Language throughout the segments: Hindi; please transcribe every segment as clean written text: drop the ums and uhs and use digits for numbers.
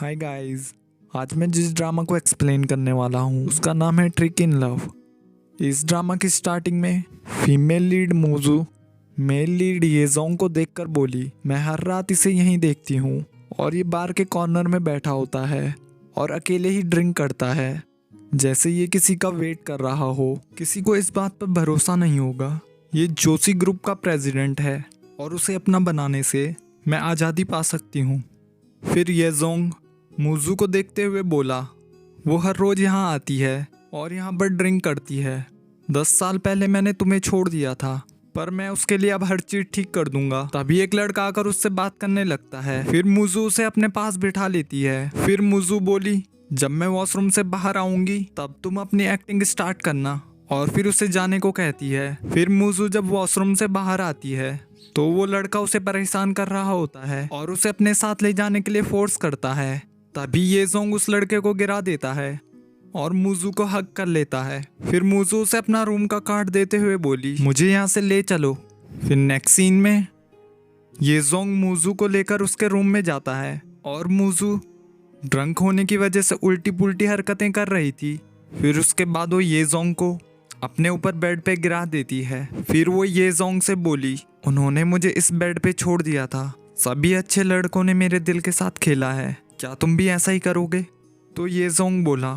हाय गाइस, आज मैं जिस ड्रामा को एक्सप्लेन करने वाला हूँ उसका नाम है ट्रिक इन लव। इस ड्रामा की स्टार्टिंग में फीमेल लीड मोजू मेल लीड येजोंग को देखकर बोली, मैं हर रात इसे यहीं देखती हूँ और ये बार के कॉर्नर में बैठा होता है और अकेले ही ड्रिंक करता है, जैसे ये किसी का वेट कर रहा हो। किसी को इस बात पर भरोसा नहीं होगा। ये जोशी ग्रुप का प्रेसिडेंट है और उसे अपना बनाने से मैं आज़ादी पा सकती हूँ। फिर येजोंग मोजू को देखते हुए बोला, वो हर रोज यहाँ आती है और यहाँ पर ड्रिंक करती है। 10 साल पहले मैंने तुम्हें छोड़ दिया था, पर मैं उसके लिए अब हर चीज ठीक कर दूंगा। तभी एक लड़का आकर उससे बात करने लगता है। फिर मुजू उसे अपने पास बिठा लेती है। फिर मुजू बोली, जब मैं वॉशरूम से बाहर आऊंगी तब तुम अपनी एक्टिंग स्टार्ट करना, और फिर उसे जाने को कहती है। फिर मुजू जब वॉशरूम से बाहर आती है तो वो लड़का उसे परेशान कर रहा होता है और उसे अपने साथ ले जाने के लिए फोर्स करता है। तभी येजोंग उस लड़के को गिरा देता है और मुजू को हग कर लेता है। फिर मुजू उसे अपना रूम का कार्ड देते हुए बोली, मुझे यहाँ से ले चलो। फिर नेक्स्ट सीन में येजोंग मुजू को लेकर उसके रूम में जाता है और मुजू ड्रंक होने की वजह से उल्टी पुल्टी हरकतें कर रही थी। फिर उसके बाद वो येजोंग को अपने ऊपर बेड पे गिरा देती है। फिर वो येजोंग से बोली, उन्होंने मुझे इस बेड पे छोड़ दिया था। सभी अच्छे लड़कों ने मेरे दिल के साथ खेला है, क्या तुम भी ऐसा ही करोगे? तो येजोंग बोला,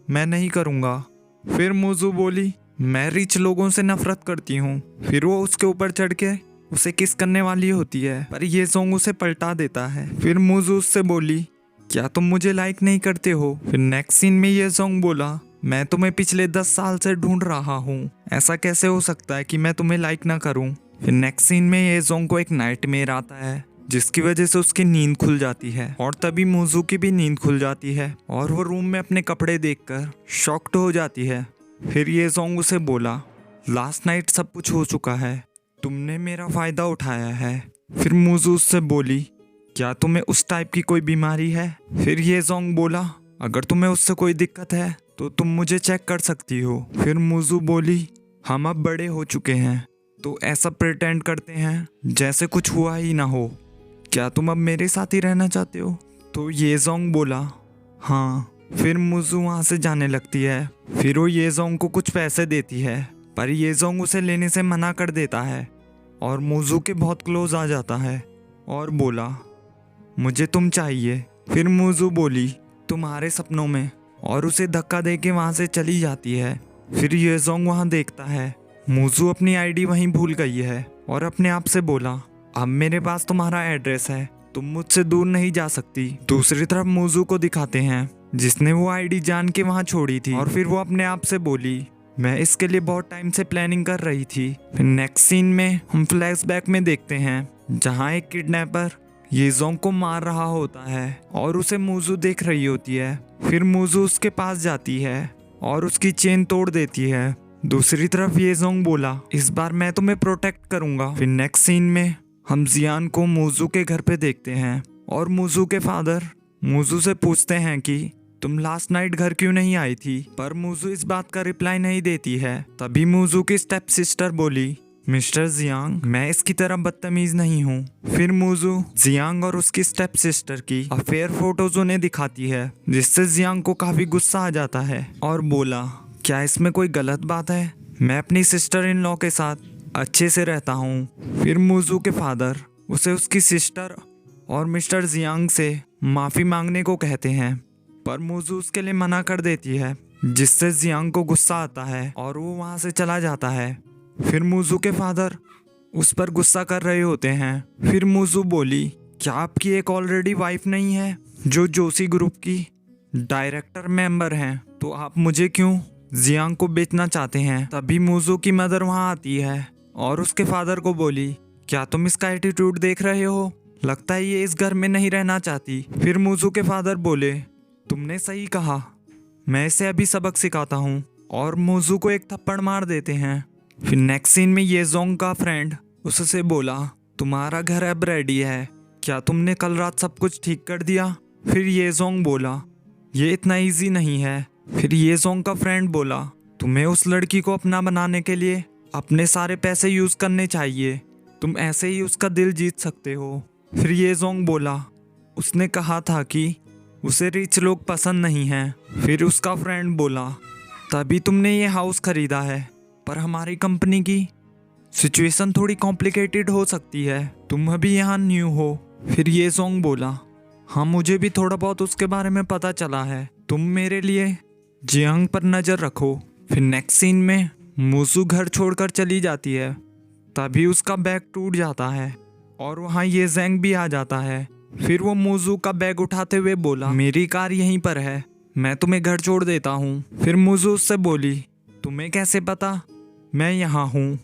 मैं नहीं करूँगा। फिर मुजू बोली, मैं रिच लोगों से नफरत करती हूँ। फिर वो उसके ऊपर चढ़ के उसे किस करने वाली होती है, पर येजोंग उसे पलटा देता है। फिर मुजू उससे बोली, क्या तुम मुझे लाइक नहीं करते हो? फिर नेक्स्ट सीन में येजोंग बोला, मैं तुम्हें पिछले 10 साल से ढूंढ रहा हूँ, ऐसा कैसे हो सकता है कि मैं तुम्हें लाइक ना करूँ? फिर नेक्स्ट सीन में येजोंग को एक नाइटमेयर आता है जिसकी वजह से उसकी नींद खुल जाती है और तभी मुजू की भी नींद खुल जाती है और वो रूम में अपने कपड़े देखकर शॉक्ड हो जाती है। फिर येजोंग उसे बोला, लास्ट नाइट सब कुछ हो चुका है, तुमने मेरा फायदा उठाया है। फिर मुजू उससे बोली, क्या तुम्हें उस टाइप की कोई बीमारी है? फिर येजोंग बोला, अगर तुम्हें उससे कोई दिक्कत है तो तुम मुझे चेक कर सकती हो। फिर मुजू बोली, हम अब बड़े हो चुके हैं तो ऐसा प्रिटेंड करते हैं जैसे कुछ हुआ ही ना हो। क्या तुम अब मेरे साथ ही रहना चाहते हो? तो येजोंग बोला, हाँ। फिर मुजू वहाँ से जाने लगती है। फिर वो येजोंग को कुछ पैसे देती है, पर येजोंग उसे लेने से मना कर देता है और मुजू के बहुत क्लोज आ जाता है और बोला, मुझे तुम चाहिए। फिर मुजू बोली, तुम्हारे सपनों में, और उसे धक्का दे के वहाँ से चली जाती है। फिर येजोंग वहाँ देखता है मुजू अपनी आईडी वहीं भूल गई है और अपने आप से बोला, अब मेरे पास तुम्हारा एड्रेस है, तुम मुझसे दूर नहीं जा सकती। दूसरी तरफ मुजू को दिखाते हैं जिसने वो आईडी जान के वहाँ छोड़ी थी और फिर वो अपने आप से बोली, मैं इसके लिए बहुत टाइम से प्लानिंग कर रही थी। फिर नेक्स्ट सीन में हम फ्लैशबैक में देखते हैं जहाँ एक किडनैपर येजोंग को मार रहा होता है और उसे मुजू देख रही होती है। फिर मुजू उसके पास जाती है और उसकी चेन तोड़ देती है। दूसरी तरफ येजोंग बोला, इस बार मैं तुम्हें प्रोटेक्ट करूंगा। फिर नेक्स्ट सीन में हम जियान को मुजू के घर पे देखते हैं और मुजू के फादर मुजू से पूछते हैं कि तुम लास्ट नाइट घर क्यों नहीं आई थी, पर मुजू इस बात का रिप्लाई नहीं देती है। तभी मुजू की स्टेप सिस्टर बोली, मिस्टर जियांग, मैं इसकी तरह बदतमीज नहीं हूँ। फिर मुजू जियांग और उसकी स्टेप सिस्टर की अफेयर फोटोज उन्हें दिखाती है जिससे जियांग को काफी गुस्सा आ जाता है और बोला, क्या इसमें कोई गलत बात है? मैं अपनी सिस्टर इन लॉ के साथ अच्छे से रहता हूँ। फिर मुजू के फादर उसे उसकी सिस्टर और मिस्टर जियांग से माफ़ी मांगने को कहते हैं, पर मुजू उसके लिए मना कर देती है जिससे जियांग को गुस्सा आता है और वो वहाँ से चला जाता है। फिर मुजू के फादर उस पर गुस्सा कर रहे होते हैं। फिर मुजू बोली, क्या आपकी एक ऑलरेडी वाइफ नहीं है जो जोशी ग्रुप की डायरेक्टर मेंबर हैं, तो आप मुझे क्यों जियांग को बेचना चाहते हैं? तभी मुजू की मदर वहाँ आती है और उसके फादर को बोली, क्या तुम इसका एटीट्यूड देख रहे हो? लगता है ये इस घर में नहीं रहना चाहती। फिर मुजू के फादर बोले, तुमने सही कहा, मैं इसे अभी सबक सिखाता हूँ, और मुजू को एक थप्पड़ मार देते हैं। फिर नेक्स्ट सीन में येजोंग का फ्रेंड उससे बोला, तुम्हारा घर अब रेडी है, क्या तुमने कल रात सब कुछ ठीक कर दिया? फिर येजोंग बोला, ये इतना ईजी नहीं है। फिर येजोंग का फ्रेंड बोला, तुम्हें उस लड़की को अपना बनाने के लिए अपने सारे पैसे यूज करने चाहिए, तुम ऐसे ही उसका दिल जीत सकते हो। फिर येजोंग बोला, उसने कहा था कि उसे रिच लोग पसंद नहीं हैं। फिर उसका फ्रेंड बोला, तभी तुमने ये हाउस खरीदा है, पर हमारी कंपनी की सिचुएशन थोड़ी कॉम्प्लिकेटेड हो सकती है, तुम अभी यहाँ न्यू हो। फिर ये जोंग बोला, हाँ मुझे भी थोड़ा बहुत उसके बारे में पता चला है, तुम मेरे लिए जियांग पर नज़र रखो। फिर नेक्स्ट सीन में मूजू घर छोड़कर चली जाती है। तभी उसका बैग टूट जाता है और वहाँ ये ज़ैंग भी आ जाता है। फिर वो मूजू का बैग उठाते हुए बोला, मेरी कार यहीं पर है, मैं तुम्हें घर छोड़ देता हूँ। फिर मूजू उससे बोली, तुम्हें कैसे पता मैं यहाँ हूँ?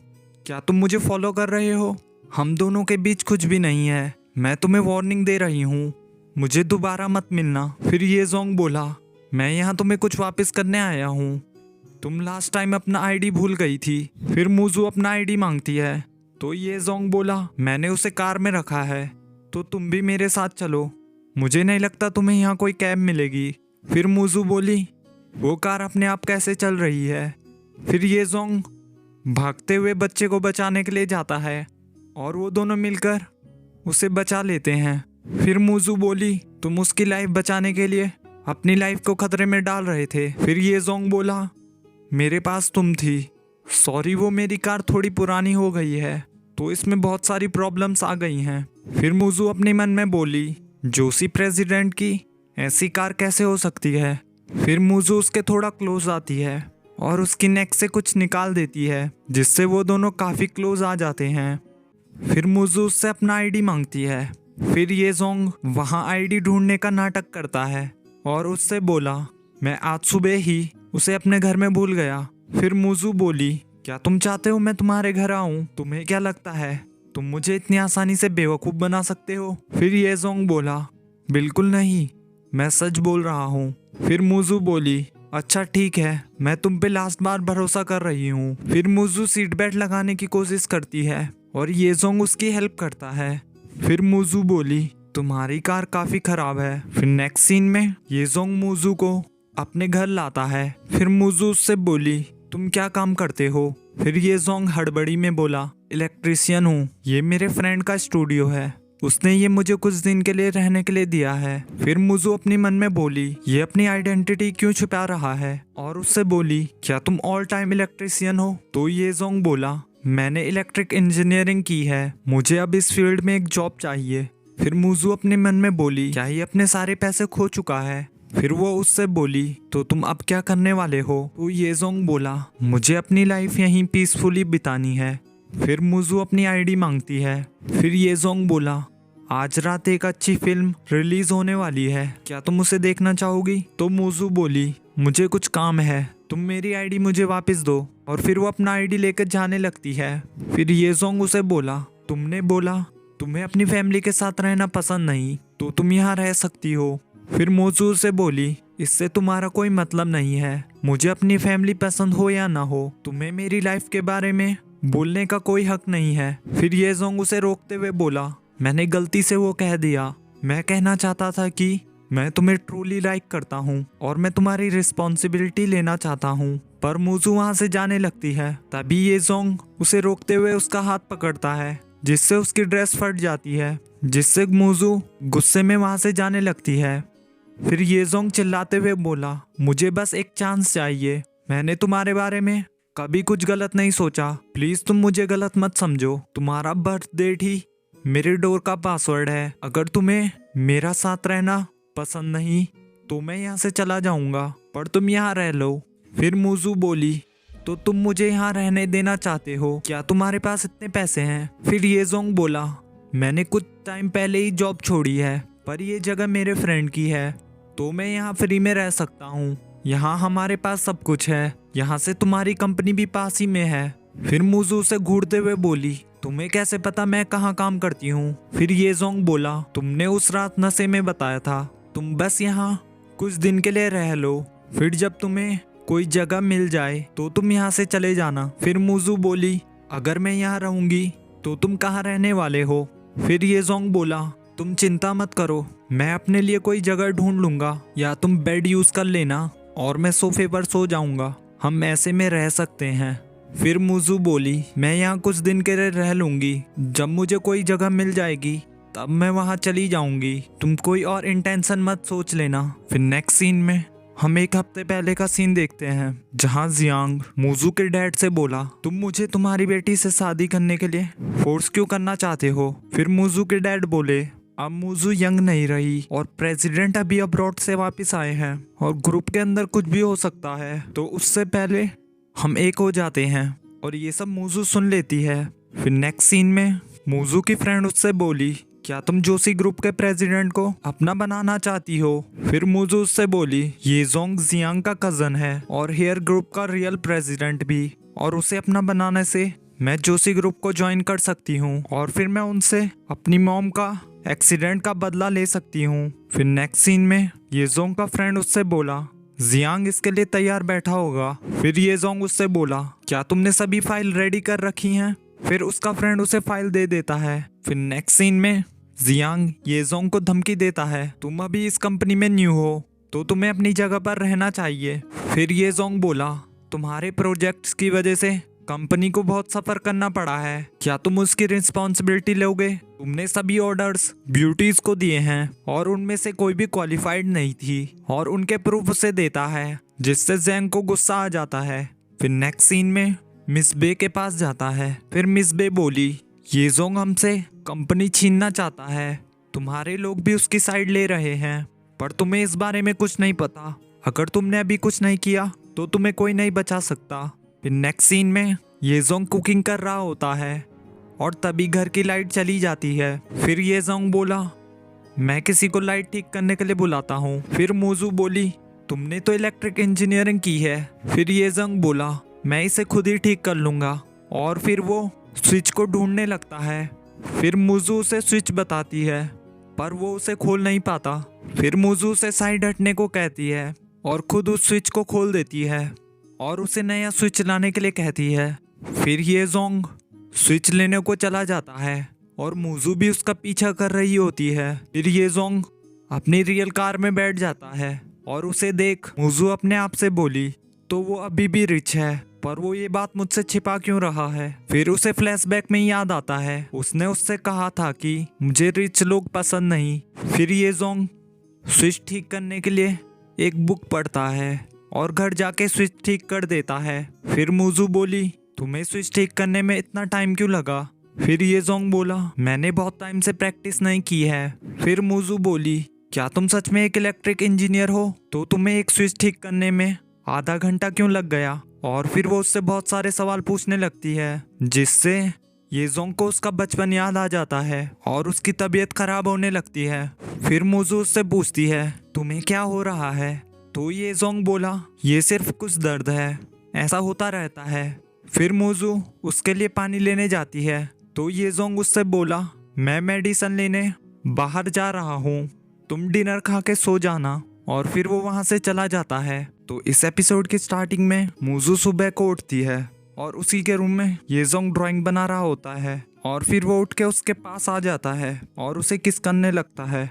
क्या तुम मुझे फॉलो कर रहे हो? हम दोनों के बीच कुछ भी नहीं है, मैं तुम्हें वार्निंग दे रही हूँ, मुझे दोबारा मत मिलना। फिर ये जोंग बोला, मैं यहाँ तुम्हें कुछ वापस करने आया हूँ, तुम लास्ट टाइम अपना आईडी भूल गई थी। फिर मूजू अपना आईडी मांगती है तो ये जोंग बोला, मैंने उसे कार में रखा है तो तुम भी मेरे साथ चलो, मुझे नहीं लगता तुम्हें यहाँ कोई कैब मिलेगी। फिर मूजू बोली, वो कार अपने आप कैसे चल रही है? फिर ये जोंग भागते हुए बच्चे को बचाने के लिए जाता है और वो दोनों मिलकर उसे बचा लेते हैं। फिर मूजू बोली, तुम उसकी लाइफ बचाने के लिए अपनी लाइफ को खतरे में डाल रहे थे। फिर ये जोंग बोला, मेरे पास तुम थी, सॉरी वो मेरी कार थोड़ी पुरानी हो गई है तो इसमें बहुत सारी प्रॉब्लम्स आ गई हैं। फिर मूजू अपने मन में बोली, जोशी प्रेसिडेंट की ऐसी कार कैसे हो सकती है? फिर मूजू उसके थोड़ा क्लोज आती है और उसकी नेक से कुछ निकाल देती है जिससे वो दोनों काफ़ी क्लोज आ जाते हैं। फिर मूजू उससे अपना आईडी मांगती है। फिर ये जोंग वहाँ आईडी ढूंढने का नाटक करता है और उससे बोला, मैं आज सुबह ही उसे अपने घर में भूल गया। फिर मूजू बोली, क्या तुम चाहते हो मैं तुम्हारे घर आऊं? तुम्हें क्या लगता है तुम मुझे इतनी आसानी से बेवकूफ़ बना सकते हो? फिर ये जोंग बोला, बिल्कुल नहीं, मैं सच बोल रहा हूँ। फिर मूजू बोली, अच्छा ठीक है, मैं तुम पे लास्ट बार भरोसा कर रही हूँ। फिर मूजू सीट बेल्ट लगाने की कोशिश करती है और ये जोंग उसकी हेल्प करता है। फिर मूजू बोली, तुम्हारी कार काफ़ी ख़राब है। फिर नेक्स्ट सीन में ये जोंग मूजू को अपने घर लाता है। फिर मूजू उससे बोली, तुम क्या काम करते हो? फिर ये जोंग हड़बड़ी में बोला, इलेक्ट्रिशियन हूँ, ये मेरे फ्रेंड का स्टूडियो है, उसने ये मुझे कुछ दिन के लिए रहने के लिए दिया है। फिर मूजू अपने मन में बोली, ये अपनी आइडेंटिटी क्यों छुपा रहा है, और उससे बोली, क्या तुम ऑल टाइम इलेक्ट्रिशियन हो? तो ये जोंग बोला, मैंने इलेक्ट्रिक इंजीनियरिंग की है, मुझे अब इस फील्ड में एक जॉब चाहिए। फिर मूजू अपने मन में बोली, क्या ये अपने सारे पैसे खो चुका है? फिर वो उससे बोली, तो तुम अब क्या करने वाले हो? तो ये जोंग बोला, मुझे अपनी लाइफ यहीं पीसफुली बितानी है। फिर मूजू अपनी आईडी मांगती है। फिर ये जोंग बोला, आज रात एक अच्छी फिल्म रिलीज होने वाली है, क्या तुम उसे देखना चाहोगी? तो मूजू बोली, मुझे कुछ काम है, तुम मेरी आईडी मुझे वापस दो। और फिर वो अपना आईडी लेकर जाने लगती है। फिर ये जोंग उसे बोला, तुमने बोला तुम्हें अपनी फैमिली के साथ रहना पसंद नहीं, तो तुम यहाँ रह सकती हो। फिर मूजू से बोली, इससे तुम्हारा कोई मतलब नहीं है, मुझे अपनी फैमिली पसंद हो या ना हो, तुम्हें मेरी लाइफ के बारे में बोलने का कोई हक नहीं है। फिर ये जोंग उसे रोकते हुए बोला, मैंने गलती से वो कह दिया, मैं कहना चाहता था कि मैं तुम्हें ट्रूली लाइक करता हूँ और मैं तुम्हारी रिस्पॉन्सिबिलिटी लेना चाहता हूँ। पर मूजू वहाँ से जाने लगती है। तभी ये जोंग उसे रोकते हुए उसका हाथ पकड़ता है जिससे उसकी ड्रेस फट जाती है, जिससे मूजू गुस्से में वहाँ से जाने लगती है। फिर ये जोंग चिल्लाते हुए बोला, मुझे बस एक चांस चाहिए, मैंने तुम्हारे बारे में कभी कुछ गलत नहीं सोचा, प्लीज तुम मुझे गलत मत समझो, तुम्हारा बर्थ डेट ही मेरे डोर का पासवर्ड है, अगर तुम्हें मेरा साथ रहना पसंद नहीं तो मैं यहाँ से चला जाऊंगा, पर तुम यहाँ रह लो। फिर मूजू बोली, तो तुम मुझे यहाँ रहने देना चाहते हो, क्या तुम्हारे पास इतने पैसे हैं? फिर ये जोंग बोला, मैंने कुछ टाइम पहले ही जॉब छोड़ी है, पर ये जगह मेरे फ्रेंड की है तो मैं यहाँ फ्री में रह सकता हूँ, यहाँ हमारे पास सब कुछ है, यहाँ से तुम्हारी कंपनी भी पास ही में है। फिर मूजू से घूरते हुए बोली, तुम्हें कैसे पता मैं कहाँ काम करती हूँ? फिर ये जोंग बोला, तुमने उस रात नशे में बताया था, तुम बस यहाँ कुछ दिन के लिए रह लो, फिर जब तुम्हें कोई जगह मिल जाए तो तुम यहाँ से चले जाना। फिर मूजू बोली, अगर मैं यहाँ रहूँगी तो तुम कहाँ रहने वाले हो? फिर ये जोंग बोला, तुम चिंता मत करो, मैं अपने लिए कोई जगह ढूंढ लूँगा, या तुम बेड यूज़ कर लेना और मैं सोफे पर सो जाऊँगा, हम ऐसे में रह सकते हैं। फिर मूजू बोली, मैं यहाँ कुछ दिन के लिए रह लूँगी, जब मुझे कोई जगह मिल जाएगी तब मैं वहाँ चली जाऊंगी, तुम कोई और इंटेंशन मत सोच लेना। फिर नेक्स्ट सीन में हम एक हफ्ते पहले का सीन देखते हैं जहाँ जियांग मूजू के डैड से बोला, तुम मुझे तुम्हारी बेटी से शादी करने के लिए फोर्स क्यों करना चाहते हो। फिर मूजू के डैड बोले, अब मूजू यंग नहीं रही और प्रेसिडेंट अभी अब्रॉड से वापस आए हैं और ग्रुप के अंदर कुछ भी हो सकता है, तो उससे पहले हम एक हो जाते हैं। और ये सब मूजू सुन लेती है। फिर नेक्स्ट सीन में मूजू की फ्रेंड उससे बोली, क्या तुम जोशी ग्रुप के प्रेसिडेंट को अपना बनाना चाहती हो। फिर मूजू उससे बोली, ये जोंग जियांग का कजन है और हेयर ग्रुप का रियल प्रेसिडेंट भी, और उसे अपना बनाने से मैं जोशी ग्रुप को ज्वाइन कर सकती हूँ और फिर मैं उनसे अपनी मॉम का एक्सीडेंट का बदला ले सकती हूँ। फिर नेक्स्ट सीन में ये जोंग का फ्रेंड उससे बोला, जियांग इसके लिए तैयार बैठा होगा। फिर ये जोंग उससे बोला, क्या तुमने सभी फाइल रेडी कर रखी हैं। फिर उसका फ्रेंड उसे फाइल दे देता है। फिर नेक्स्ट सीन में जियांग ये जोंग को धमकी देता है, तुम अभी इस कंपनी में न्यू हो तो तुम्हें अपनी जगह पर रहना चाहिए। फिर ये जोंग बोला, तुम्हारे प्रोजेक्ट्स की वजह से कंपनी को बहुत सफर करना पड़ा है, क्या तुम उसकी रिस्पॉन्सिबिलिटी लोगे। तुमने सभी ऑर्डर्स ब्यूटीज को दिए हैं और उनमें से कोई भी क्वालिफाइड नहीं थी और उनके प्रूफ उसे देता है, जिससे जैंग को गुस्सा आ जाता है। फिर नेक्स्ट सीन में मिस बे के पास जाता है। फिर मिस बे बोली, ये जोंग हमसे कंपनी छीनना चाहता है, तुम्हारे लोग भी उसकी साइड ले रहे हैं, पर तुम्हें इस बारे में कुछ नहीं पता। अगर तुमने अभी कुछ नहीं किया तो तुम्हें कोई नहीं बचा सकता। फिर नेक्स्ट सीन में ये जोंग कुकिंग कर रहा होता है और तभी घर की लाइट चली जाती है। फिर ये जोंग बोला, मैं किसी को लाइट ठीक करने के लिए बुलाता हूँ। फिर मूजू बोली, तुमने तो इलेक्ट्रिक इंजीनियरिंग की है। फिर ये जोंग बोला, मैं इसे खुद ही ठीक कर लूंगा, और फिर वो स्विच को ढूंढने लगता है। फिर मूजू उसे स्विच बताती है पर वो उसे खोल नहीं पाता। फिर मूजू उसे साइड हटने को कहती है और खुद उस स्विच को खोल देती है और उसे नया स्विच लाने के लिए कहती है। फिर ये जोंग स्विच लेने को चला जाता है और मूजू भी उसका पीछा कर रही होती है। फिर ये जोंग अपनी रियल कार में बैठ जाता है और उसे देख मूजू अपने आप से बोली, तो वो अभी भी रिच है, पर वो ये बात मुझसे छिपा क्यों रहा है। फिर उसे फ्लैशबैक में याद आता है, उसने उससे कहा था कि मुझे रिच लोग पसंद नहीं। फिर ये जोंग स्विच ठीक करने के लिए एक बुक पढ़ता है और घर जाके स्विच ठीक कर देता है। फिर मूजू बोली, तुम्हें स्विच ठीक करने में इतना टाइम क्यों लगा। फिर ये जोंग बोला, मैंने बहुत टाइम से प्रैक्टिस नहीं की है। फिर मूजू बोली, क्या तुम सच में एक इलेक्ट्रिक इंजीनियर हो, तो तुम्हें एक स्विच ठीक करने में आधा घंटा क्यों लग गया। और फिर वो उससे बहुत सारे सवाल पूछने लगती है, जिससे ये जोंग को उसका बचपन याद आ जाता है और उसकी तबीयत खराब होने लगती है। फिर मूजू उससे पूछती है, तुम्हें क्या हो रहा है। तो ये जोंग बोला, ये सिर्फ कुछ दर्द है, ऐसा होता रहता है। फिर मूजू उसके लिए पानी लेने जाती है, तो ये जोंग उससे बोला, मैं मेडिसिन लेने बाहर जा रहा हूँ, तुम डिनर खा के सो जाना। और फिर वो वहाँ से चला जाता है। तो इस एपिसोड की स्टार्टिंग में मूजू सुबह को उठती है और उसी के रूम में ये जोंग ड्राइंग बना रहा होता है और फिर वो उठ के उसके पास आ जाता है और उसे किस करने लगता है।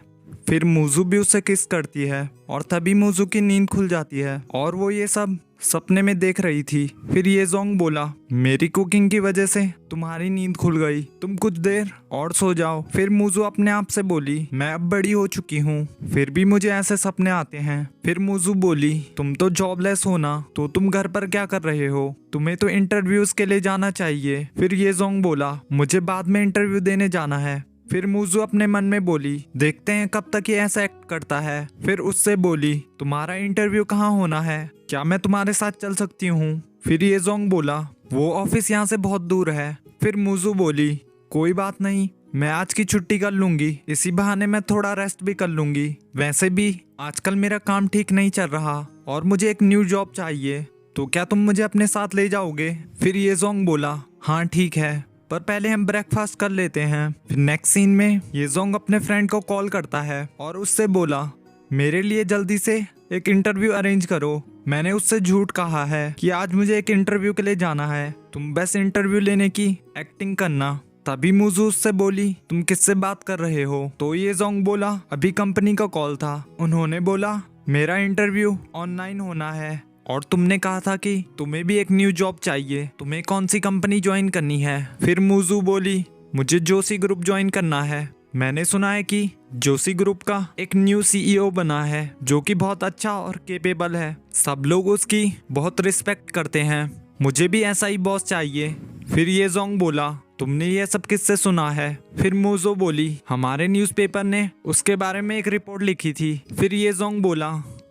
फिर मूजू भी उसे किस करती है और तभी मूजू की नींद खुल जाती है और वो ये सब सपने में देख रही थी। फिर ये जोंग बोला, मेरी कुकिंग की वजह से तुम्हारी नींद खुल गई, तुम कुछ देर और सो जाओ। फिर मूजू अपने आप से बोली, मैं अब बड़ी हो चुकी हूँ, फिर भी मुझे ऐसे सपने आते हैं। फिर मूजू बोली, तुम तो जॉबलेस हो ना, तो तुम घर पर क्या कर रहे हो, तुम्हें तो इंटरव्यूज के लिए जाना चाहिए। फिर ये जोंग बोला, मुझे बाद में इंटरव्यू देने जाना है। फिर मूजू अपने मन में बोली, देखते हैं कब तक ये ऐसा एक्ट करता है। फिर उससे बोली, तुम्हारा इंटरव्यू कहाँ होना है, क्या मैं तुम्हारे साथ चल सकती हूँ। फिर ये जोंग बोला, वो ऑफिस यहाँ से बहुत दूर है। फिर मूजू बोली, कोई बात नहीं, मैं आज की छुट्टी कर लूंगी, इसी बहाने मैं थोड़ा रेस्ट भी कर लूंगी। वैसे भी आजकल मेरा काम ठीक नहीं चल रहा और मुझे एक न्यू जॉब चाहिए, तो क्या तुम मुझे अपने साथ ले जाओगे। फिर ये जोंग बोला, हाँ ठीक है, पर पहले हम ब्रेकफास्ट कर लेते हैं। फिर नेक्स्ट सीन में ये जोंग अपने फ्रेंड को कॉल करता है और उससे बोला, मेरे लिए जल्दी से एक इंटरव्यू अरेंज करो। मैंने उससे झूठ कहा है कि आज मुझे एक इंटरव्यू के लिए जाना है, तुम बस इंटरव्यू लेने की एक्टिंग करना। तभी मूजू उससे बोली, तुम किससे बात कर रहे हो। तो ये जोंग बोला, अभी कंपनी का कॉल था, उन्होंने बोला मेरा इंटरव्यू ऑनलाइन होना है और तुमने कहा था कि तुम्हें भी एक न्यू जॉब चाहिए, तुम्हें कौन सी कंपनी ज्वाइन करनी है। फिर मूजू बोली, मुझे जोशी ग्रुप ज्वाइन करना है। मैंने सुना है कि जोशी ग्रुप का एक न्यू सीईओ बना है जो कि बहुत अच्छा और केपेबल है। सब लोग उसकी बहुत रिस्पेक्ट करते हैं। मुझे भी ऐसा ही बॉस चाहिए। फिर ये जोंग बोला, तुमने ये सब किससे सुना है? फिर मूजो बोली, हमारे न्यूज़पेपर ने उसके बारे में एक रिपोर्ट लिखी थी। फिर ये जोंग बोला,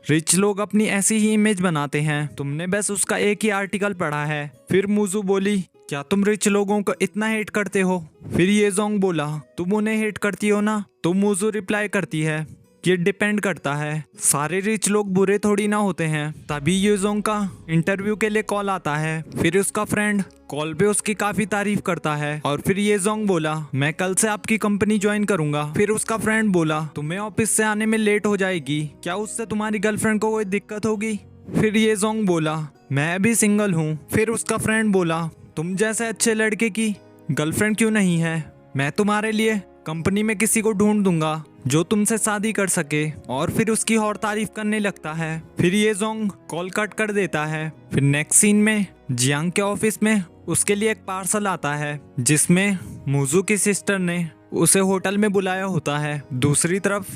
रिच लोग अपनी ऐसी ही इमेज बनाते हैं, तुमने बस उसका एक ही आर्टिकल पढ़ा है। फिर मूजो बोली, क्या तुम रिच लोगों को इतना हेट करते हो? फिर ये जोंग बोला, तुम उन्हें हेट करती हो ना? तो मूजो रिप्लाई करती है, ये डिपेंड करता है, सारे रिच लोग बुरे थोड़ी ना होते हैं। तभी ये जोंग का इंटरव्यू के लिए कॉल आता है। फिर उसका फ्रेंड कॉल पे उसकी काफी तारीफ करता है। और फिर ये जोंग बोला, मैं कल से आपकी कंपनी ज्वाइन करूंगा। फिर उसका फ्रेंड बोला, तुम्हें ऑफिस से आने में लेट हो जाएगी, क्या उससे तुम्हारी गर्लफ्रेंड को कोई दिक्कत होगी? फिर ये जोंग बोला, मैं अभी सिंगल हूँ। फिर उसका फ्रेंड बोला, तुम जैसे अच्छे लड़के की गर्लफ्रेंड क्यों नहीं है? मैं तुम्हारे लिए कंपनी में किसी को ढूंढ दूंगा जो तुमसे शादी कर सके। और फिर उसकी और तारीफ करने लगता है। फिर ये जोंग कॉल कट कर देता है। फिर नेक्स्ट सीन में जियांग के ऑफिस में उसके लिए एक पार्सल आता है जिसमें मूजू की सिस्टर ने उसे होटल में बुलाया होता है। दूसरी तरफ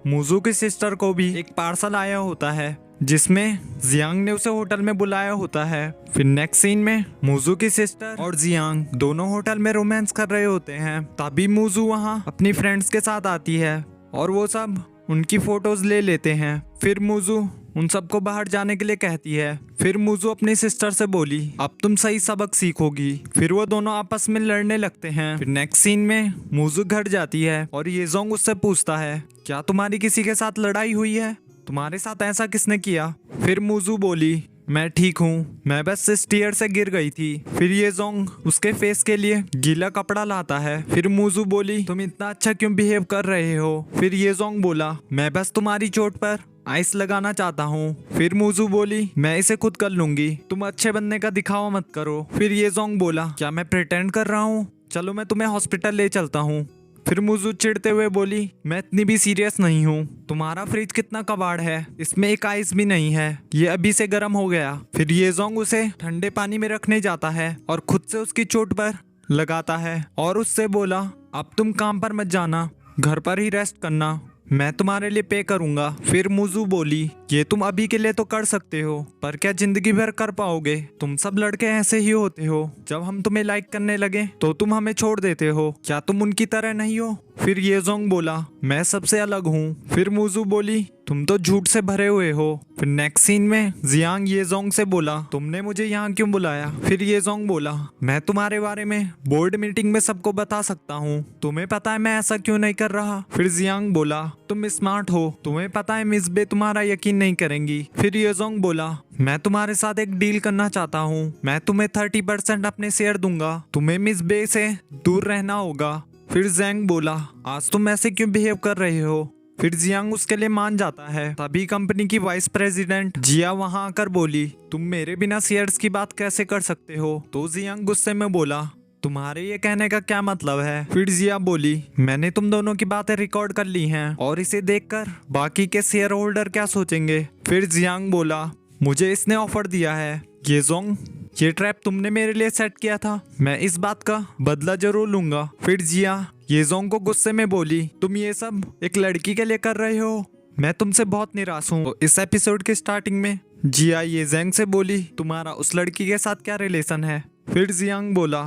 मूजू की सिस्टर को भी एक पार्सल आया होता है जिसमें जियांग ने उसे होटल में बुलाया होता है। फिर नेक्स्ट सीन में मूजू की सिस्टर और जियांग दोनों होटल में रोमांस कर रहे होते हैं। तभी मूजू वहाँ अपनी फ्रेंड्स के साथ आती है और वो सब उनकी फोटोज ले लेते हैं। फिर मूजू उन सबको बाहर जाने के लिए कहती है। फिर मूजू अपनी सिस्टर से बोली, अब तुम सही सबक सीखोगी। फिर वो दोनों आपस में लड़ने लगते हैं। फिर नेक्स्ट सीन में मूजू घर जाती है और ये जोंग उससे पूछता है, क्या तुम्हारी किसी के साथ लड़ाई हुई है? तुम्हारे साथ ऐसा किसने किया? फिर मूजू बोली, मैं ठीक हूँ, मैं बस स्टेयर से गिर गई थी। फिर ये जोंग उसके फेस के लिए गीला कपड़ा लाता है। फिर मूजू बोली, तुम इतना अच्छा क्यों बिहेव कर रहे हो? फिर ये जोंग बोला, मैं बस तुम्हारी चोट पर आइस लगाना चाहता हूँ। फिर मूजू बोली, मैं इसे खुद कर लूंगी, तुम अच्छे बनने का दिखावा मत करो। फिर ये जोंग बोला, क्या मैं प्रिटेंड कर रहा हूँ? चलो मैं तुम्हें हॉस्पिटल ले चलता हूँ। फिर मूजू चिढ़ते हुए बोली, मैं इतनी भी सीरियस नहीं हूँ, तुम्हारा फ्रिज कितना कबाड़ है, इसमें एक आइस भी नहीं है, ये अभी से गर्म हो गया। फिर ये जोंग उसे ठंडे पानी में रखने जाता है और खुद से उसकी चोट पर लगाता है और उससे बोला, अब तुम काम पर मत जाना, घर पर ही रेस्ट करना, मैं तुम्हारे लिए पे करूंगा। फिर मूजू बोली, ये तुम अभी के लिए तो कर सकते हो पर क्या जिंदगी भर कर पाओगे? तुम सब लड़के ऐसे ही होते हो, जब हम तुम्हें लाइक करने लगे तो तुम हमें छोड़ देते हो, क्या तुम उनकी तरह नहीं हो? फिर ये जोंग बोला, मैं सबसे अलग हूँ। फिर मूजू बोली, तुम तो झूठ से भरे हुए हो। फिर नेक्स्ट सीन में जियांग ये जोंग से बोला, तुमने मुझे यहाँ क्यों बुलाया? फिर ये जोंग बोला, मैं तुम्हारे बारे में बोर्ड मीटिंग में सबको बता सकता हूँ, तुम्हें पता है मैं ऐसा क्यों नहीं कर रहा? फिर जियांग बोला, तुम स्मार्ट हो, तुम्हें पता है मिस बे तुम्हारा यकीन नहीं करेंगी। फिर ये जोंग बोला, मैं तुम्हारे साथ एक डील करना चाहता हूँ, मैं तुम्हें 30% अपने शेयर दूंगा, तुम्हें मिस बे से दूर रहना होगा। फिर जैंग बोला, आज तुम ऐसे क्यों बिहेव कर रहे हो? फिर जियांग उसके लिए मान जाता है। तभी कंपनी की वाइस प्रेसिडेंट जिया वहां आकर बोली, तुम मेरे बिना शेयर्स की बात कैसे कर सकते हो? तो जियांग गुस्से में बोला, तुम्हारे ये कहने का क्या मतलब है? फिर जिया बोली, मैंने तुम दोनों की बातें रिकॉर्ड कर ली हैं और इसे देखकर बाकी के शेयर होल्डर क्या सोचेंगे? फिर जियांग बोला, मुझे इसने ऑफर दिया है, ये जोंग ये ट्रैप तुमने मेरे लिए सेट किया था, मैं इस बात का बदला जरूर लूंगा। फिर जिया ये जोंग को गुस्से में बोली, तुम ये सब एक लड़की के लिए कर रहे हो, मैं तुमसे बहुत निराश हूँ। तो इस एपिसोड के स्टार्टिंग में जिया ये जैंग से बोली, तुम्हारा उस लड़की के साथ क्या रिलेशन है? फिर जियांग बोला,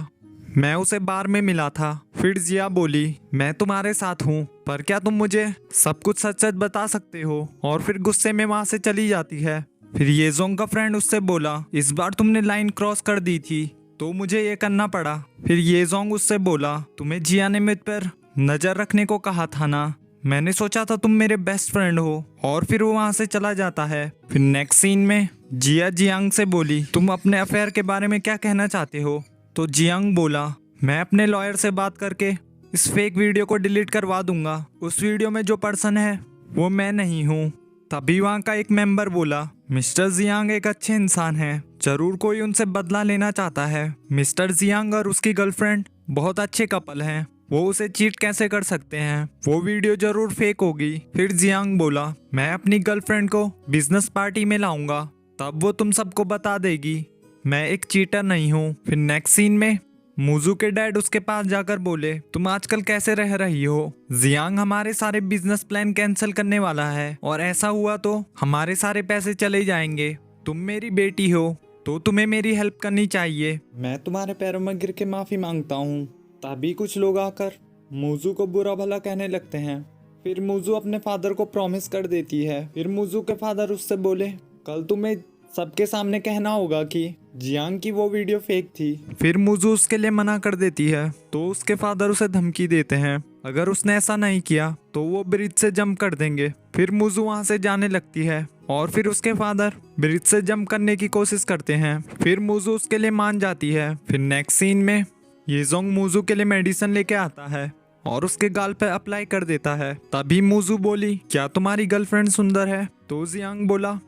मैं उसे बार में मिला था। फिर जिया बोली, मैं तुम्हारे साथ हूँ पर क्या तुम मुझे सब कुछ सच सच बता सकते हो? और फिर गुस्से में वहां से चली जाती है। फिर ये जोंग का फ्रेंड उससे बोला, इस बार तुमने लाइन क्रॉस कर दी थी तो मुझे ये करना पड़ा। फिर ये जोंग उससे बोला, तुम्हें जिया ने मुझ पर नजर रखने को कहा था ना, मैंने सोचा था तुम मेरे बेस्ट फ्रेंड हो। और फिर वो वहां से चला जाता है। फिर नेक्स्ट सीन में जिया जियांग से बोली, तुम अपने अफेयर के बारे में क्या कहना चाहते हो? तो जियांग बोला, मैं अपने लॉयर से बात करके इस फेक वीडियो को डिलीट करवा दूंगा, उस वीडियो में जो पर्सन है वो मैं नहीं हूँ। तभी वहाँ का एक मेंबर बोला, मिस्टर जियांग एक अच्छे इंसान हैं, जरूर कोई उनसे बदला लेना चाहता है। मिस्टर जियांग और उसकी गर्लफ्रेंड बहुत अच्छे कपल हैं, वो उसे चीट कैसे कर सकते हैं? वो वीडियो जरूर फेक होगी। फिर जियांग बोला, मैं अपनी गर्लफ्रेंड को बिजनेस पार्टी में लाऊंगा, तब वो तुम सबको बता देगी मैं एक चीटर नहीं हूँ। फिर नेक्स्ट सीन में मूजू के डैड उसके पास जाकर बोले, तुम आजकल कैसे रह रही हो? जियांग हमारे सारे बिजनेस प्लान कैंसिल करने वाला है और ऐसा हुआ तो हमारे सारे पैसे चले जाएंगे। तुम मेरी बेटी हो तो तुम्हें मेरी हेल्प करनी चाहिए। मैं तुम्हारे पैरों में गिर के माफी मांगता हूँ। तभी कुछ लोग आकर मूजू को बुरा भला कहने लगते हैं। फिर मूजू अपने फादर को प्रॉमिस कर देती है। फिर मूजू के फादर उससे बोले, कल तुम्हें सबके सामने कहना होगा कि जियांग की वो वीडियो फेक थी। फिर मूजू उसके लिए मना कर देती है तो उसके फादर उसे धमकी देते हैं, अगर उसने ऐसा नहीं किया तो वो ब्रिज से जंप कर देंगे। फिर मूजू वहां से जाने लगती है और फिर उसके फादर ब्रिज से जंप करने की कोशिश करते हैं। फिर मूजू उसके लिए मान जाती है। फिर नेक्स्ट सीन में येजोंग मूजू के लिए मेडिसिन लेके आता है और उसके गाल पे अप्लाई कर देता है। तभी मूजू बोली, क्या तुम्हारी गर्लफ्रेंड सुंदर है? तो जियांग बोला,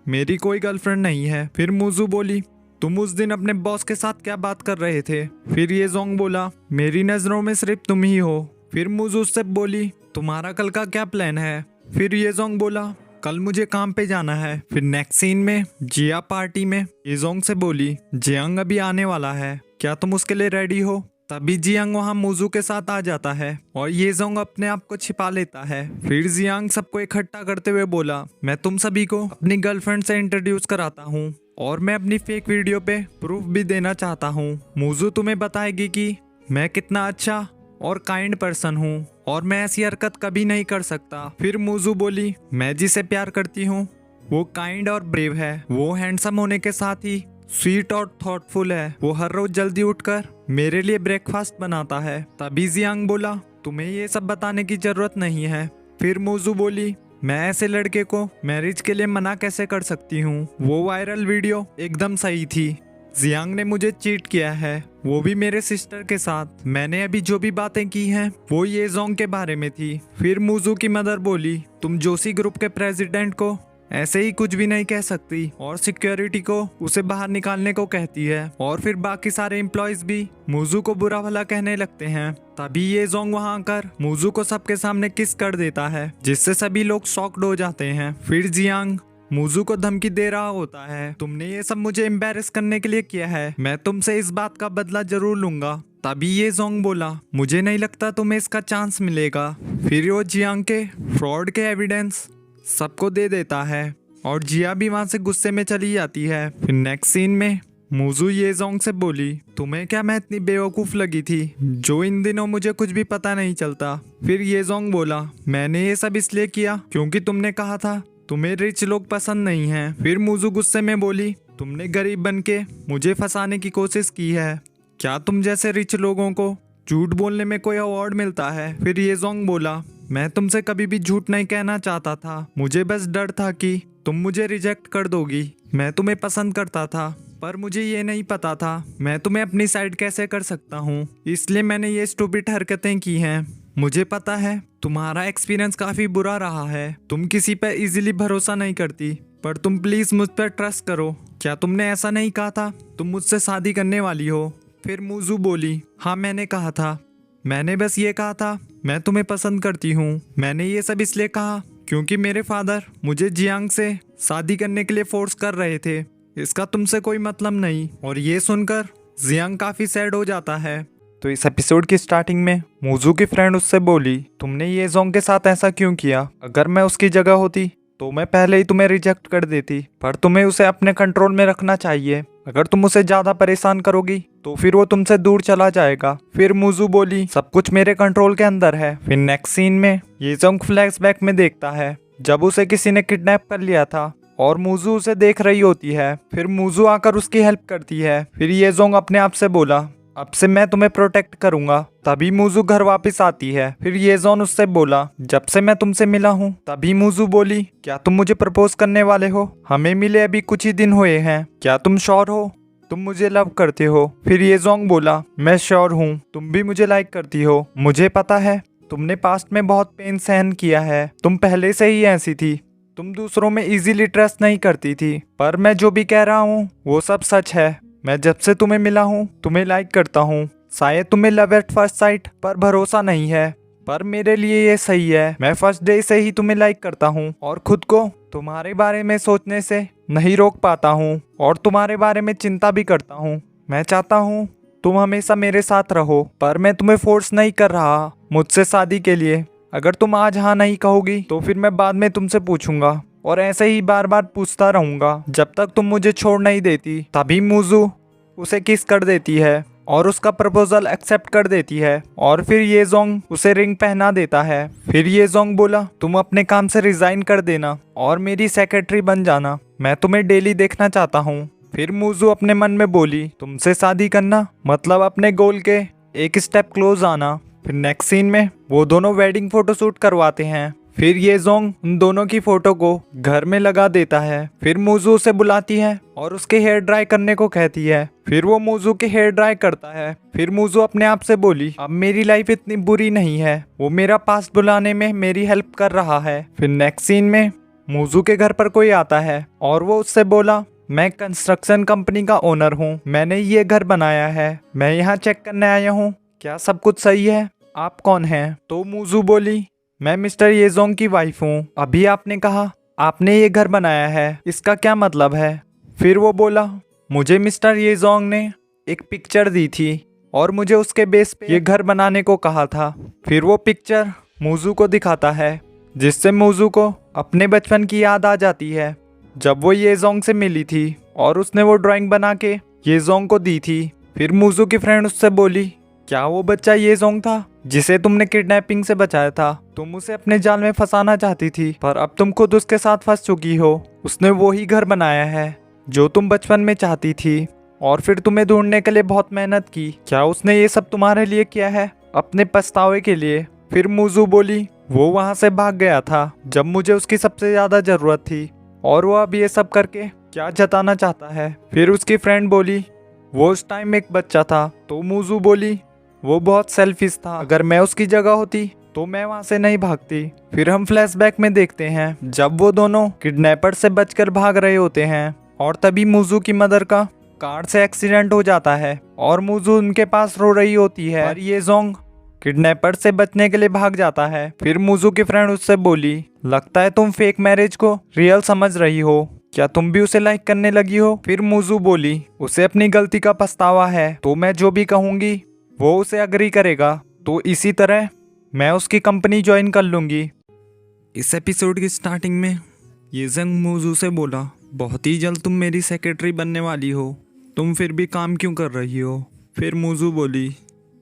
मेरी कोई गर्लफ्रेंड नहीं है। फिर मूजू बोली, तुम उस दिन अपने बॉस के साथ क्या बात कर रहे थे? फिर येजोंग बोला, मेरी नजरों में सिर्फ तुम ही हो। फिर मूजू उससे बोली, तुम्हारा कल का क्या प्लान है? फिर येजोंग बोला, कल मुझे काम पे जाना है। फिर नेक्स्ट सीन में जिया पार्टी में येजोंग से बोली, जियांग अभी आने वाला है, क्या तुम उसके लिए रेडी हो? तभी जियांग वहाँ मूजू के साथ आ जाता है और येजोंग अपने आप को छिपा लेता है। फिर जियांग सबको इकट्ठा करते हुए बोला, मैं तुम सभी को अपनी गर्लफ्रेंड से इंट्रोड्यूस कराता हूँ और मैं अपनी फेक वीडियो पे प्रूफ भी देना चाहता हूँ। मूजू तुम्हें बताएगी कि मैं कितना अच्छा और काइंड पर्सन हूँ और मैं ऐसी हरकत कभी नहीं कर सकता। फिर मूजू बोली, मैं जिसे प्यार करती हूँ वो काइंड और ब्रेव है, वो हैंडसम होने के साथ ही स्वीट और थॉटफुल है, वो हर रोज जल्दी उठकर मेरे लिए ब्रेकफास्ट बनाता है। तभी जियांग बोला, तुम्हें ये सब बताने की जरूरत नहीं है। फिर मूजू बोली, मैं ऐसे लड़के को मैरिज के लिए मना कैसे कर सकती हूँ? वो वायरल वीडियो एकदम सही थी। जियांग ने मुझे चीट किया है, वो भी मेरे सिस्टर के साथ। मैंने अभी जो भी बातें की हैं वो येजोंग के बारे में थी। फिर मूजू की मदर बोली, तुम जोशी ग्रुप के प्रेसिडेंट को ऐसे ही कुछ भी नहीं कह सकती और सिक्योरिटी को उसे बाहर निकालने को कहती है और फिर बाकी सारे एम्प्लॉयज भी मूजू को बुरा भला कहने लगते हैं। तभी येजोंग वहां आकर मूजू को सबके सामने किस कर देता है, जिससे सभी लोग शॉक्ड हो जाते हैं। फिर जियांग मूजू को धमकी दे रहा होता है, तुमने ये सब मुझे एम्बैरेस करने के लिए किया है, मैं तुमसे इस बात का बदला जरूर लूंगा। तभी येजोंग बोला, मुझे नहीं लगता तुम्हें इसका चांस मिलेगा। फिर वो जियांग के फ्रॉड के एविडेंस सबको दे देता है और जिया भी वहां से गुस्से में चली जाती है। फिर नेक्स्ट सीन में मूजू येजोंग से बोली, तुम्हें क्या मैं इतनी बेवकूफ लगी थी जो इन दिनों मुझे कुछ भी पता नहीं चलता? फिर येजोंग बोला, मैंने ये सब इसलिए किया क्योंकि तुमने कहा था तुम्हें रिच लोग पसंद नहीं हैं। फिर मूजू गुस्से में बोली, तुमने गरीब बन के मुझे फंसाने की कोशिश की है, क्या तुम जैसे रिच लोगों को झूठ बोलने में कोई अवार्ड मिलता है? फिर येजोंग बोला, मैं तुमसे कभी भी झूठ नहीं कहना चाहता था, मुझे बस डर था कि तुम मुझे रिजेक्ट कर दोगी। मैं तुम्हें पसंद करता था पर मुझे ये नहीं पता था मैं तुम्हें अपनी साइड कैसे कर सकता हूँ, इसलिए मैंने ये स्टूपिड हरकतें की हैं। मुझे पता है तुम्हारा एक्सपीरियंस काफी बुरा रहा है, तुम किसी पर इजीली भरोसा नहीं करती, पर तुम प्लीज मुझ पर ट्रस्ट करो। क्या तुमने ऐसा नहीं कहा था तुम मुझसे शादी करने वाली हो? फिर मूजू बोली, हाँ मैंने कहा था, मैंने बस ये कहा था मैं तुम्हें पसंद करती हूँ। मैंने ये सब इसलिए कहा क्योंकि मेरे फादर मुझे जियांग से शादी करने के लिए फोर्स कर रहे थे, इसका तुमसे कोई मतलब नहीं। और ये सुनकर जियांग काफी सैड हो जाता है। तो इस एपिसोड की स्टार्टिंग में मूजू की फ्रेंड उससे बोली, तुमने येजोंग के साथ ऐसा क्यों किया? अगर मैं उसकी जगह होती तो मैं पहले ही तुम्हें रिजेक्ट कर देती, पर तुम्हें उसे अपने कंट्रोल में रखना चाहिए। अगर तुम उसे ज्यादा परेशान करोगी तो फिर वो तुमसे दूर चला जाएगा। फिर मूजू बोली, सब कुछ मेरे कंट्रोल के अंदर है। फिर नेक्स्ट सीन में येजोंग फ्लैशबैक में देखता है जब उसे किसी ने किडनैप कर लिया था और मूजू उसे देख रही होती है। फिर मूजू आकर उसकी हेल्प करती है। फिर येजोंग अपने आप से बोला, अब से मैं तुम्हें प्रोटेक्ट करूंगा। तभी मूजू घर वापस आती है। फिर येजोंग उससे बोला, जब से मैं तुमसे मिला हूँ। तभी मूजू बोली, क्या तुम मुझे प्रपोज करने वाले हो? हमें मिले अभी कुछ ही दिन हुए हैं, क्या तुम श्योर हो तुम मुझे लव करते हो? फिर येजोंग बोला, मैं श्योर हूँ, तुम भी मुझे लाइक करती हो। मुझे पता है तुमने पास्ट में बहुत पेन सहन किया है, तुम पहले से ही ऐसी थी, तुम दूसरों में इजीली ट्रस्ट नहीं करती थी, पर मैं जो भी कह रहा हूँ वो सब सच है। मैं जब से तुम्हें मिला हूँ तुम्हें लाइक करता हूँ। शायद तुम्हें लव एट फर्स्ट साइट पर भरोसा नहीं है, पर मेरे लिए ये सही है। मैं फर्स्ट डे से ही तुम्हें लाइक करता हूँ और खुद को तुम्हारे बारे में सोचने से नहीं रोक पाता हूँ और तुम्हारे बारे में चिंता भी करता हूँ। मैं चाहता हूँ तुम हमेशा मेरे साथ रहो, पर मैं तुम्हें फोर्स नहीं कर रहा मुझसे शादी के लिए। अगर तुम आज हाँ नहीं कहोगी तो फिर मैं बाद में तुमसे पूछूंगा और ऐसे ही बार बार पूछता रहूंगा जब तक तुम मुझे छोड़ नहीं देती। तभी मुजू उसे किस कर देती है और उसका प्रपोजल एक्सेप्ट कर देती है और फिर ये जोंग उसे रिंग पहना देता है। फिर ये जोंग बोला, तुम अपने काम से रिजाइन कर देना और मेरी सेक्रेटरी बन जाना, मैं तुम्हें डेली देखना चाहता हूँ। फिर मुजू अपने मन में बोली, तुमसे शादी करना मतलब अपने गोल के एक स्टेप क्लोज आना। फिर नेक्स्ट सीन में वो दोनों वेडिंग फोटोशूट करवाते हैं। फिर ये जोंग उन दोनों की फोटो को घर में लगा देता है। फिर मुजू उसे बुलाती है और उसके हेयर ड्राई करने को कहती है। फिर वो मुजू के हेयर ड्राई करता है। फिर मुजू अपने आप से बोली, अब मेरी लाइफ इतनी बुरी नहीं है, वो मेरा पास्ट बुलाने में मेरी हेल्प कर रहा है। फिर नेक्स्ट सीन में मुजू के घर पर कोई आता है और वो उससे बोला, मैं कंस्ट्रक्शन कंपनी का ओनर हूँ, मैंने ये घर बनाया है, मैं यहाँ चेक करने आया हूँ, क्या सब कुछ सही है? आप कौन हैं? तो मुजू बोली, मैं मिस्टर येजोंग की वाइफ हूँ। अभी आपने कहा आपने ये घर बनाया है, इसका क्या मतलब है? फिर वो बोला, मुझे मिस्टर येजोंग ने एक पिक्चर दी थी और मुझे उसके बेस पे ये घर बनाने को कहा था। फिर वो पिक्चर मुजू को दिखाता है, जिससे मुजू को अपने बचपन की याद आ जाती है जब वो येजोंग से मिली थी और उसने वो ड्राइंग बना के येजोंग को दी थी। फिर मुजू की फ्रेंड उससे बोली, क्या वो बच्चा येजोंग था जिसे तुमने किडनैपिंग से बचाया था? तुम उसे अपने जाल में फंसाना चाहती थी, पर अब तुम खुद उसके साथ फंस चुकी हो। उसने वो ही घर बनाया है जो तुम बचपन में चाहती थी और फिर तुम्हें ढूंढने के लिए बहुत मेहनत की। क्या उसने ये सब तुम्हारे लिए किया है, अपने पछतावे के लिए? फिर मुजू बोली, वो वहां से भाग गया था जब मुझे उसकी सबसे ज्यादा जरूरत थी और वो अब ये सब करके क्या जताना चाहता है? फिर उसकी फ्रेंड बोली, वो उस टाइम एक बच्चा था। तो मुजू बोली, वो बहुत सेल्फिश था, अगर मैं उसकी जगह होती तो मैं वहां से नहीं भागती। फिर हम फ्लैशबैक में देखते हैं जब वो दोनों किडनैपर से बचकर भाग रहे होते हैं और तभी मुजू की मदर का कार से एक्सीडेंट हो जाता है और मुजू उनके पास रो रही होती है और ये जोंग किडनैपर से बचने के लिए भाग जाता है। फिर मुजू की फ्रेंड उससे बोली, लगता है तुम फेक मैरिज को रियल समझ रही हो, क्या तुम भी उसे लाइक करने लगी हो? फिर मुजू बोली, उसे अपनी गलती का पछतावा है तो मैं जो भी कहूंगी वो उसे अग्री करेगा, तो इसी तरह मैं उसकी कंपनी ज्वाइन कर लूंगी। इस एपिसोड की स्टार्टिंग में ये जंग मुजू से बोला, बहुत ही जल्द तुम मेरी सेक्रेटरी बनने वाली हो, तुम फिर भी काम क्यों कर रही हो? फिर मुजू बोली,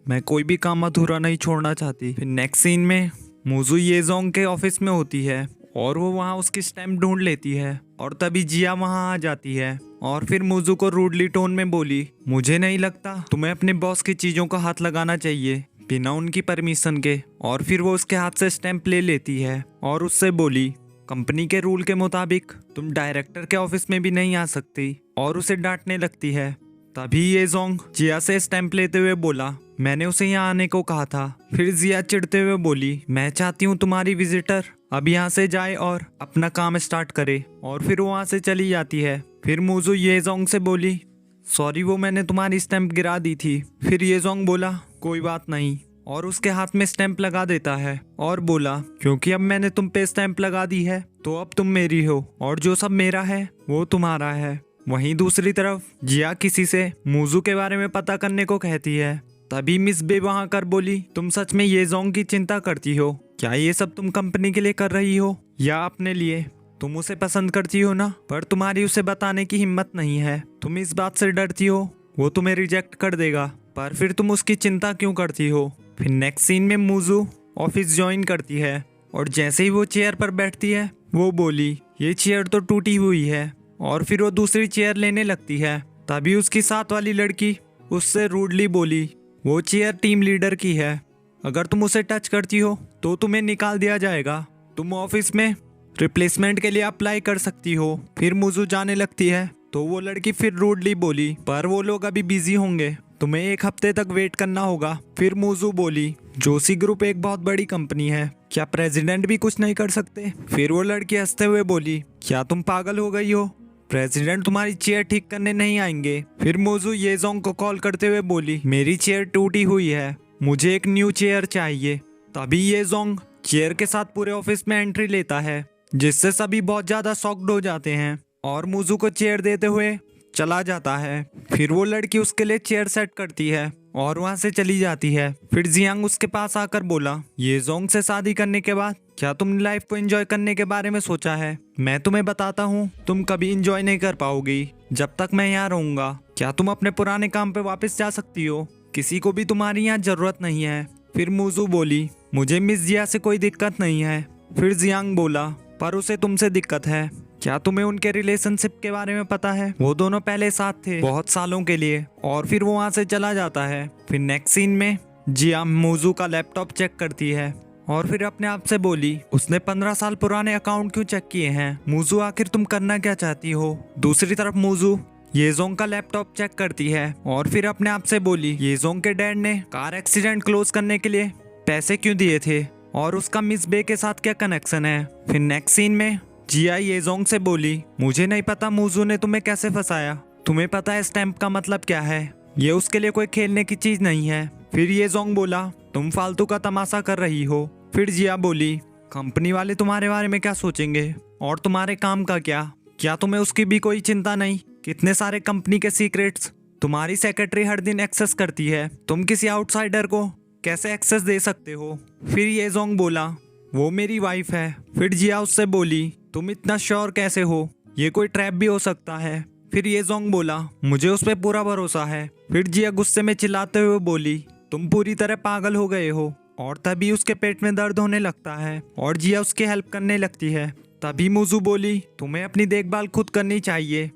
मैं कोई भी काम अधूरा नहीं छोड़ना चाहती। फिर नेक्स्ट सीन में मुजू येजोंग के ऑफिस में होती है और वो वहाँ उसकी स्टैम्प ढूंढ लेती है और तभी जिया वहाँ आ जाती है और फिर मुजू को रूडली टोन में बोली, मुझे नहीं लगता तुम्हें अपने बॉस की चीजों का हाथ लगाना चाहिए बिना उनकी परमिशन के। और फिर वो उसके हाथ से स्टैम्प ले लेती है और उससे बोली, कंपनी के रूल के मुताबिक तुम डायरेक्टर के ऑफिस में भी नहीं आ सकती, और उसे डांटने लगती है। तभी ये जोंग जिया से स्टैम्प लेते हुए बोला, मैंने उसे यहाँ आने को कहा था। फिर जिया चिढ़ते हुए बोली, मैं चाहती हूँ तुम्हारी विजिटर अब यहाँ से जाए और अपना काम स्टार्ट करे, और फिर वो वहाँ से चली जाती है। फिर मुजू येजोंग से बोली, सॉरी वो मैंने तुम्हारी स्टैम्प गिरा दी थी। फिर येजोंग बोला, कोई बात नहीं, और उसके हाथ में स्टैम्प लगा देता है और बोला, क्योंकि अब मैंने तुम पे स्टैम्प लगा दी है तो अब तुम मेरी हो और जो सब मेरा है वो तुम्हारा है। वहीं दूसरी तरफ जिया किसी से मुजू के बारे में पता करने को कहती है। तभी मिस बे वहां कर बोली, तुम सच में येजोंग की चिंता करती हो? क्या ये सब तुम कंपनी के लिए कर रही हो या अपने लिए? तुम उसे पसंद करती हो ना, पर तुम्हारी उसे बताने की हिम्मत नहीं है। तुम इस बात से डरती हो वो तुम्हें रिजेक्ट कर देगा, पर फिर तुम उसकी चिंता क्यों करती हो? फिर नेक्स्ट सीन में मुजू ऑफिस ज्वाइन करती है और जैसे ही वो चेयर पर बैठती है वो बोली, ये चेयर तो टूटी हुई है, और फिर वो दूसरी चेयर लेने लगती है। तभी उसकी साथ वाली लड़की उससे रूडली बोली, वो चेयर टीम लीडर की है, अगर तुम उसे टच करती हो तो तुम्हें निकाल दिया जाएगा, तुम ऑफिस में रिप्लेसमेंट के लिए अप्लाई कर सकती हो। फिर मुजू जाने लगती है तो वो लड़की फिर रूडली बोली, पर वो लोग अभी बिजी होंगे, तुम्हें 1 हफ्ते तक वेट करना होगा। फिर मुजू बोली, जोशी ग्रुप एक बहुत बड़ी कंपनी है, क्या प्रेसिडेंट भी कुछ नहीं कर सकते? फिर वो लड़की हंसते हुए बोली, क्या तुम पागल हो गई हो, प्रेसिडेंट तुम्हारी चेयर ठीक करने नहीं आएंगे। फिर मुजू येजोंग को कॉल करते हुए बोली, मेरी चेयर टूटी हुई है, मुझे एक न्यू चेयर चाहिए। तभी येजोंग चेयर के साथ पूरे ऑफिस में एंट्री लेता है, जिससे सभी बहुत ज्यादा शॉक्ड हो जाते हैं और मुजू को चेयर देते हुए चला जाता है। फिर वो लड़की उसके लिए चेयर सेट करती है और वहाँ से चली जाती है। फिर जियांग उसके पास आकर बोला, ये जोंग से शादी करने के बाद क्या तुमने लाइफ को एंजॉय करने के बारे में सोचा है? मैं तुम्हें बताता हूँ, तुम कभी एंजॉय नहीं कर पाओगी जब तक मैं यहाँ रहूंगा। क्या तुम अपने पुराने काम पे वापस जा सकती हो? किसी को भी तुम्हारी यहाँ जरूरत नहीं है। फिर मूजू बोली, मुझे मिस जिया से कोई दिक्कत नहीं है। फिर जियांग बोला, पर उसे तुमसे दिक्कत है। क्या तुम्हें उनके रिलेशनशिप के बारे में पता है? वो दोनों पहले साथ थे बहुत सालों के लिए। और फिर वो वहाँ से चला जाता है। फिर नेक्स्ट सीन में जिया मूजू का लैपटॉप चेक करती है और फिर अपने आप से बोली, उसने 15 साल पुराने अकाउंट क्यों चेक किए हैं? मूजू आखिर तुम करना क्या चाहती हो? दूसरी तरफ मूजू येजोंग का लैपटॉप चेक करती है और फिर अपने आप से बोली, येजोंग के डैड ने कार एक्सीडेंट क्लोज करने के लिए पैसे क्यों दिए थे और उसका मिस बे के साथ क्या कनेक्शन है? फिर नेक्स्ट सीन में जिया येजोंग से बोली, मुझे नहीं पता मूजू ने तुम्हें कैसे फंसाया। तुम्हें पता है स्टैम्प का मतलब क्या है? ये उसके लिए कोई खेलने की चीज नहीं है। फिर येजोंग बोला, तुम फालतू का तमाशा कर रही हो। फिर जिया बोली, कंपनी वाले तुम्हारे बारे में क्या सोचेंगे और तुम्हारे काम का क्या तुम्हें उसकी भी कोई चिंता नहीं? कितने सारे कंपनी के सीक्रेट्स तुम्हारी सेक्रेटरी हर दिन एक्सेस करती है, तुम किसी आउटसाइडर को कैसे एक्सेस दे सकते हो? फिर येजोंग बोला, वो मेरी वाइफ है। फिर जिया उससे बोली, तुम इतना श्योर कैसे हो? ये कोई ट्रैप भी हो सकता है। फिर येजोंग बोला, मुझे उस पर पूरा भरोसा है। फिर जिया गुस्से में चिल्लाते हुए बोली, तुम पूरी तरह पागल हो गए हो। और तभी उसके पेट में दर्द होने लगता है और जिया उसकी हेल्प करने लगती है। तभी मूजू बोली, तुम्हें अपनी देखभाल खुद करनी चाहिए,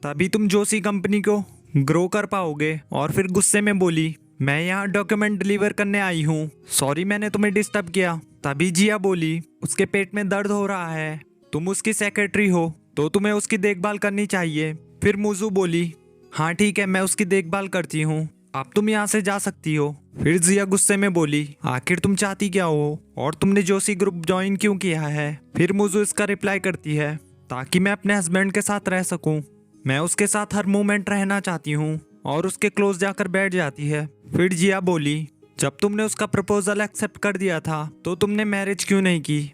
तभी तुम जोशी कंपनी को ग्रो कर पाओगे। और फिर गुस्से में बोली, मैं यहाँ डॉक्यूमेंट डिलीवर करने आई हूँ, सॉरी मैंने तुम्हें डिस्टर्ब किया। तभी जिया बोली, उसके पेट में दर्द हो रहा है, तुम उसकी सेक्रेटरी हो तो तुम्हें उसकी देखभाल करनी चाहिए। फिर मूजू बोली, हाँ ठीक है, मैं उसकी देखभाल करती हूँ, अब तुम यहाँ से जा सकती हो। फिर जिया गुस्से में बोली, आखिर तुम चाहती क्या हो और तुमने जोशी ग्रुप ज्वाइन क्यों किया है? फिर मूजू इसका रिप्लाई करती है, ताकि मैं अपने हस्बैंड के साथ रह सकूं, मैं उसके साथ हर मोमेंट रहना चाहती हूँ। और उसके क्लोज जाकर बैठ जाती है। फिर जिया बोली, जब तुमने उसका प्रपोजल एक्सेप्ट कर दिया था तो तुमने मैरिज क्यों नहीं की?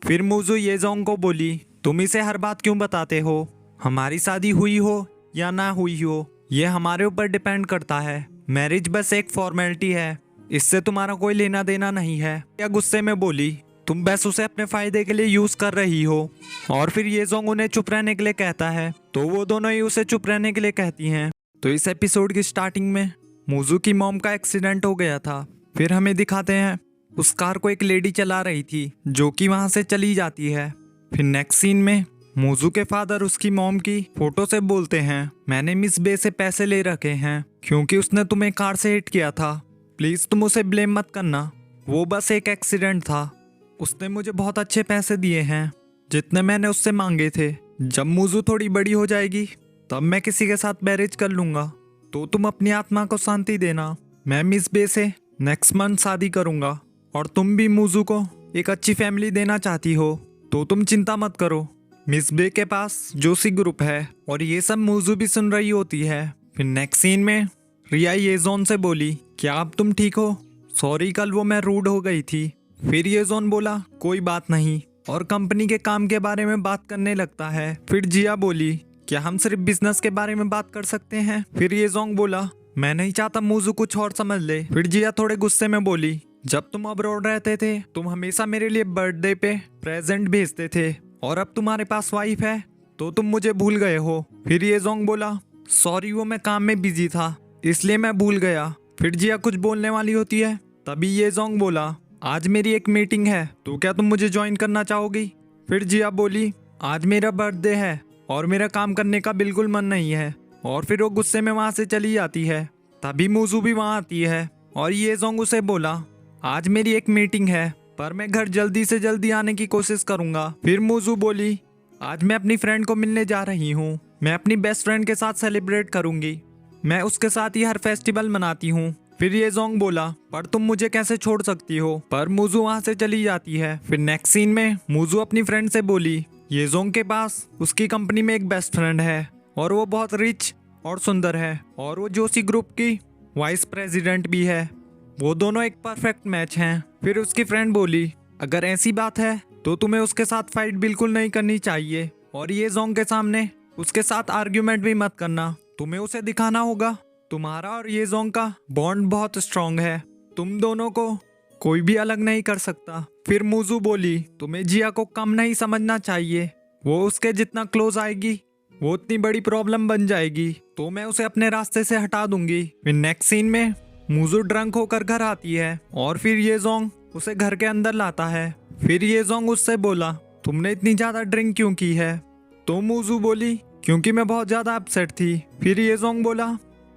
फिर मूजू येजोंग को बोली, तुम इसे हर बात क्यों बताते हो? हमारी शादी हुई हो या ना हुई हो ये हमारे ऊपर डिपेंड करता है, मैरिज बस एक फॉर्मेलिटी है, इससे तुम्हारा कोई लेना देना नहीं है। या गुस्से में बोली, तुम बस उसे अपने फायदे के लिए यूज कर रही हो। और फिर येजोंग उन्हें चुप रहने के लिए कहता है तो वो दोनों ही उसे चुप रहने के लिए कहती हैं। तो इस एपिसोड की स्टार्टिंग में मूजू की मॉम का एक्सीडेंट हो गया था। फिर हमें दिखाते हैं उस कार को एक लेडी चला रही थी जो कि वहां से चली जाती है। फिर नेक्स्ट सीन में मूजू के फादर उसकी मॉम की फोटो से बोलते हैं, मैंने मिस बे से पैसे ले रखे हैं क्योंकि उसने तुम्हें कार से हिट किया था, प्लीज तुम उसे ब्लेम मत करना, वो बस एक एक्सीडेंट था, उसने मुझे बहुत अच्छे पैसे दिए हैं जितने मैंने उससे मांगे थे। जब मूजू थोड़ी बड़ी हो जाएगी तब मैं किसी के साथ मैरिज कर लूंगा, तो तुम अपनी आत्मा को शांति देना। मैं मिस बे से नेक्स्ट मंथ शादी करूंगा और तुम भी मूजू को एक अच्छी फैमिली देना चाहती हो तो तुम चिंता मत करो, मिस बे के पास जोशी ग्रुप है। और ये सब मूजू भी सुन रही होती है। फिर नेक्स्ट सीन में रिया येजोन से बोली, क्या अब तुम ठीक हो? सॉरी कल वो मैं रूड हो गई थी। फिर येजोन बोला, कोई बात नहीं, और कंपनी के काम के बारे में बात करने लगता है। फिर जिया बोली, क्या हम सिर्फ बिजनेस के बारे में बात कर सकते हैं? फिर येजोंग बोला, मैं नहीं चाहता मूजू कुछ और समझ ले। फिर जिया थोड़े गुस्से में बोली, जब तुम अब्रॉड रहते थे तुम हमेशा मेरे लिए बर्थडे पे प्रेजेंट भेजते थे और अब तुम्हारे पास वाइफ है तो तुम मुझे भूल गए हो। फिर येजोंग बोला, सॉरी वो मैं काम में बिजी था इसलिए मैं भूल गया। फिर जिया कुछ बोलने वाली होती है तभी येजोंग बोला, आज मेरी एक मीटिंग है तो क्या तुम मुझे ज्वाइन करना चाहोगी? फिर जिया बोली, आज मेरा बर्थडे है और मेरा काम करने का बिल्कुल मन नहीं है। और फिर वो गुस्से में वहां से चली जाती है। तभी मूजू भी वहां आती है और येजोंग उसे बोला, आज मेरी एक मीटिंग है पर मैं घर जल्दी से जल्दी आने की कोशिश करूंगा। फिर मूजू बोली, आज मैं अपनी फ्रेंड को मिलने जा रही हूँ, मैं अपनी बेस्ट फ्रेंड के साथ सेलिब्रेट करूंगी, मैं उसके साथ ही हर फेस्टिवल मनाती हूँ। फिर येजोंग बोला, पर तुम मुझे कैसे छोड़ सकती हो? पर मूजू वहां से चली जाती है। फिर नेक्स्ट सीन में मूजू अपनी फ्रेंड से बोली, येजोंग के पास उसकी कंपनी में एक बेस्ट फ्रेंड है और वो बहुत रिच और सुंदर है और वो जोशी ग्रुप की वाइस प्रेसिडेंट भी है, वो दोनों एक परफेक्ट मैच हैं। फिर उसकी फ्रेंड बोली, अगर ऐसी बात है तो तुम्हें उसके साथ फाइट बिल्कुल नहीं करनी चाहिए और येजोंग के सामने उसके साथ आर्ग्यूमेंट भी मत करना। तुम्हें उसे दिखाना होगा तुम्हारा और ये जोंग का बॉन्ड बहुत स्ट्रांग है। तुम दोनों को कोई भी अलग नहीं कर सकता। फिर मूजू बोली, तुम्हें जिया को कम नहीं समझना चाहिए। वो उसके जितना क्लोज आएगी वो उतनी बड़ी प्रॉब्लम बन जाएगी, तो मैं उसे अपने रास्ते से हटा दूंगी। फिर नेक्स्ट सीन में मूजू ड्रंक होकर घर आती है और फिर ये जोंग उसे घर के अंदर लाता है। फिर ये जोंग उससे बोला, तुमने इतनी ज्यादा ड्रिंक क्यों की है? तो मूजू बोली, क्योंकि मैं बहुत ज्यादा अपसेट थी। फिर ये जोंग बोला,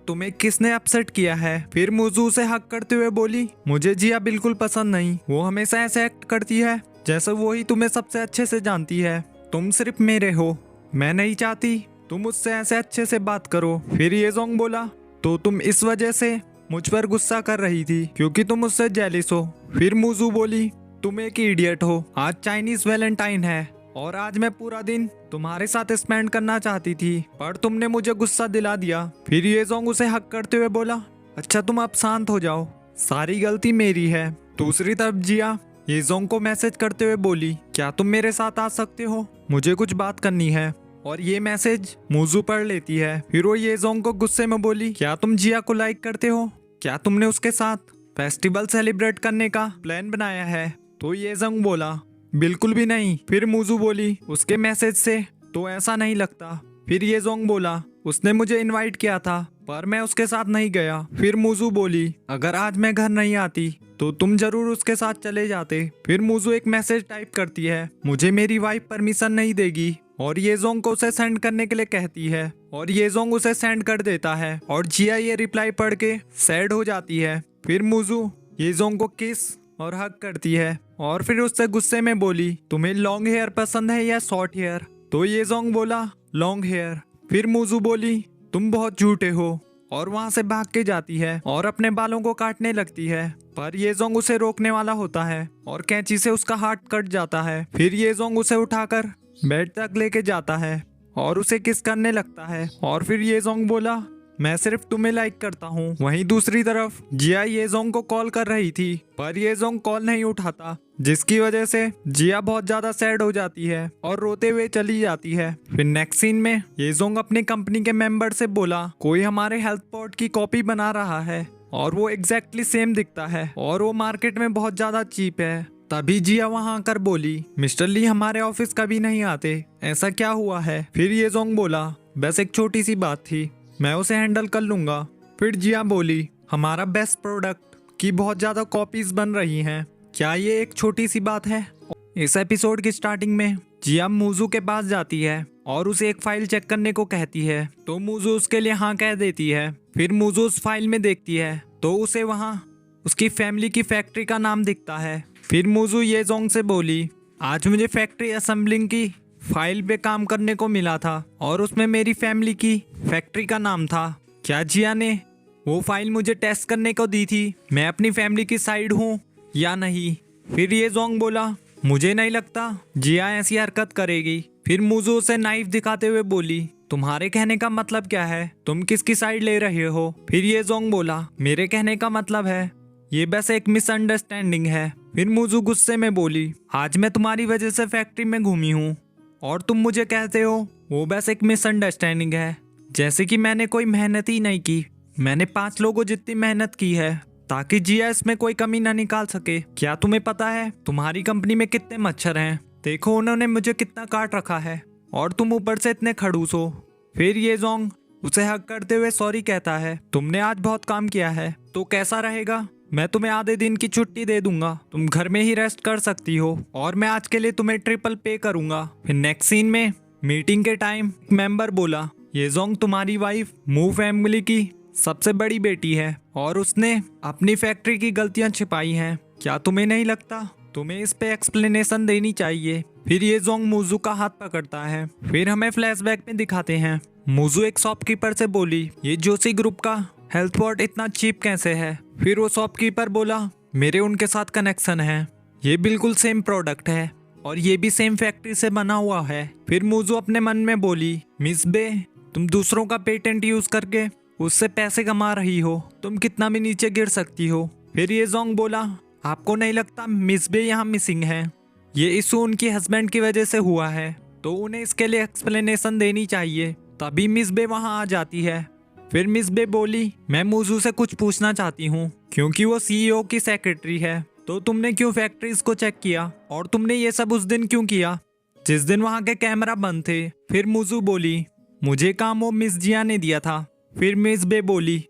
तुम्हें किसने अपसेट किया है? फिर मूजू उसे हक करते हुए बोली, मुझे जिया बिल्कुल पसंद नहीं। वो हमेशा ऐसे एक्ट करती है जैसे वो ही तुम्हें सबसे अच्छे से जानती है। तुम सिर्फ मेरे हो, मैं नहीं चाहती तुम मुझसे ऐसे अच्छे से बात करो। फिर ये जोंग बोला, तो तुम इस वजह से मुझ पर गुस्सा कर रही थी क्योंकि तुम मुझसे जेलिस हो। फिर मूजू बोली, तुम एक इडियट हो। आज चाइनीज वैलेंटाइन है और आज मैं पूरा दिन तुम्हारे साथ स्पेंड करना चाहती थी, पर तुमने मुझे गुस्सा दिला दिया। फिर ये जोंग उसे हक करते हुए बोला, अच्छा तुम अब शांत हो जाओ, सारी गलती मेरी है। दूसरी तरफ जिया ये जोंग को मैसेज करते हुए बोली, क्या तुम मेरे साथ आ सकते हो? मुझे कुछ बात करनी है। और ये मैसेज मूजू पढ़ लेती है। फिर वो ये जोंग को गुस्से में बोली, क्या तुम जिया को लाइक करते हो? क्या तुमने उसके साथ फेस्टिवल सेलिब्रेट करने का प्लान बनाया है? तो ये जोंग बोला, बिल्कुल भी नहीं। फिर मूजू बोली, उसके मैसेज से तो ऐसा नहीं लगता। फिर ये जोंग बोला, उसने मुझे इनवाइट किया था पर मैं उसके साथ नहीं गया। फिर मूजू बोली, अगर आज मैं घर नहीं आती तो तुम जरूर उसके साथ चले जाते। फिर मूजू एक मैसेज टाइप करती है, मुझे मेरी वाइफ परमिशन नहीं देगी, और ये जोंग को उसे सेंड करने के लिए कहती है और ये जोंग उसे सेंड कर देता है और जिया ये रिप्लाई पढ़ के सैड हो जाती है। फिर मूजू ये जोंग को किस और हक करती है और फिर उससे गुस्से में बोली, तुम्हें लॉन्ग हेयर पसंद है या शॉर्ट हेयर? तो ये जोंग बोला, लॉन्ग हेयर। फिर मूजू बोली, तुम बहुत झूठे हो, और वहां से भाग के जाती है और अपने बालों को काटने लगती है। पर ये जोंग उसे रोकने वाला होता है और कैंची से उसका हाथ कट जाता है। फिर ये जोंग उसे उठाकर बेड तक लेके जाता है और उसे किस करने लगता है और फिर ये जोंग बोला, मैं सिर्फ तुम्हें लाइक करता हूँ। वहीं दूसरी तरफ जिया ये जोंग को कॉल कर रही थी पर ये जोंग कॉल नहीं उठाता, जिसकी वजह से जिया बहुत ज्यादा सैड हो जाती है और रोते हुए चली जाती है। फिर नेक्स्ट सीन में ये जोंग अपनी कंपनी के मेंबर से बोला, कोई हमारे हेल्थ पॉड की कॉपी बना रहा है और वो एग्जैक्टली सेम दिखता है और वो मार्केट में बहुत ज्यादा चीप है। तभी जिया वहां आकर बोली, मिस्टर ली हमारे ऑफिस कभी नहीं आते, ऐसा क्या हुआ है? फिर ये जोंग बोला, बस एक छोटी सी बात थी, मैं उसे हैंडल कर लूंगा। फिर जिया बोली, हमारा बेस्ट प्रोडक्ट की बहुत ज्यादा कॉपीज बन रही हैं, क्या ये एक छोटी सी बात है? इस एपिसोड की स्टार्टिंग में जिया मूजू के पास जाती है और उसे एक फाइल चेक करने को कहती है, तो मूजू उसके लिए हाँ कह देती है। फिर मूजू उस फाइल में देखती है तो उसे वहाँ उसकी फैमिली की फैक्ट्री का नाम दिखता है। फिर मूजू ये जोंग से बोली, आज मुझे फैक्ट्री असेंबलिंग की फाइल पे काम करने को मिला था और उसमें मेरी फैमिली की फैक्ट्री का नाम था। क्या जिया ने वो फाइल मुझे टेस्ट करने को दी थी, मैं अपनी फैमिली की साइड हूँ या नहीं? फिर ये जोंग बोला, मुझे नहीं लगता जिया ऐसी हरकत करेगी। फिर मूजू उसे नाइफ दिखाते हुए बोली, तुम्हारे कहने का मतलब क्या है? तुम किसकी साइड ले रहे हो? फिर ये जोंग बोला, मेरे कहने का मतलब है ये बस एक मिसअंडरस्टैंडिंग है। फिर मूजू गुस्से में बोली, आज मैं तुम्हारी वजह से फैक्ट्री में घूमी हूँ और तुम मुझे कहते हो वो बस एक मिसअंडरस्टैंडिंग है, जैसे कि मैंने कोई मेहनत ही नहीं की। मैंने 5 लोगों जितनी मेहनत की है ताकि जिया इसमें कोई कमी ना निकाल सके। क्या तुम्हें पता है तुम्हारी कंपनी में कितने मच्छर हैं? देखो उन्होंने मुझे कितना काट रखा है और तुम ऊपर से इतने खड़ूस हो। फिर ये जोंग उसे हक करते हुए सॉरी कहता है, तुमने आज बहुत काम किया है तो कैसा रहेगा, मैं तुम्हें आधे दिन की छुट्टी दे दूंगा, तुम घर में ही रेस्ट कर सकती हो और मैं आज के लिए तुम्हें ट्रिपल पे करूंगा। फिर नेक्स्ट सीन में मीटिंग के टाइम मेंबर बोला, ये जोंग तुम्हारी वाइफ मू फैमिली की सबसे बड़ी बेटी है और उसने अपनी फैक्ट्री की गलतियां छिपाई हैं, क्या तुम्हें नहीं लगता तुम्हें इस पे एक्सप्लेनेशन देनी चाहिए? फिर ये जोंग मूजू का हाथ पकड़ता है। फिर हमें फ्लैशबैक में दिखाते हैं, मूजू एक शॉपकीपर से बोली, ये जोशी ग्रुप का हेल्थ पॉड इतना चीप कैसे है? फिर वो शॉपकीपर बोला, मेरे उनके साथ कनेक्शन है, ये बिल्कुल सेम प्रोडक्ट है और ये भी सेम फैक्ट्री से बना हुआ है। फिर मूजू अपने मन में बोली, मिस बे तुम दूसरों का पेटेंट यूज करके उससे पैसे कमा रही हो, तुम कितना भी नीचे गिर सकती हो। फिर ये जोंग बोला, आपको नहीं लगता मिस बे यहाँ मिसिंग है? ये इशू उनकी हस्बैंड की वजह से हुआ है, तो उन्हें इसके लिए एक्सप्लेनेशन देनी चाहिए। तभी मिस बे वहाँ आ जाती है। फिर मिस बे बोली, मैं मूजू से कुछ पूछना चाहती हूँ, क्योंकि वो सीईओ की सेक्रेटरी है। तो तुमने क्यों फैक्ट्रीज को चेक किया और तुमने ये सब उस दिन क्यों किया जिस दिन वहाँ के कैमरा बंद थे? फिर मूजू बोली, मुझे काम वो मिस जिया ने दिया था। फिर मिस बे बोली,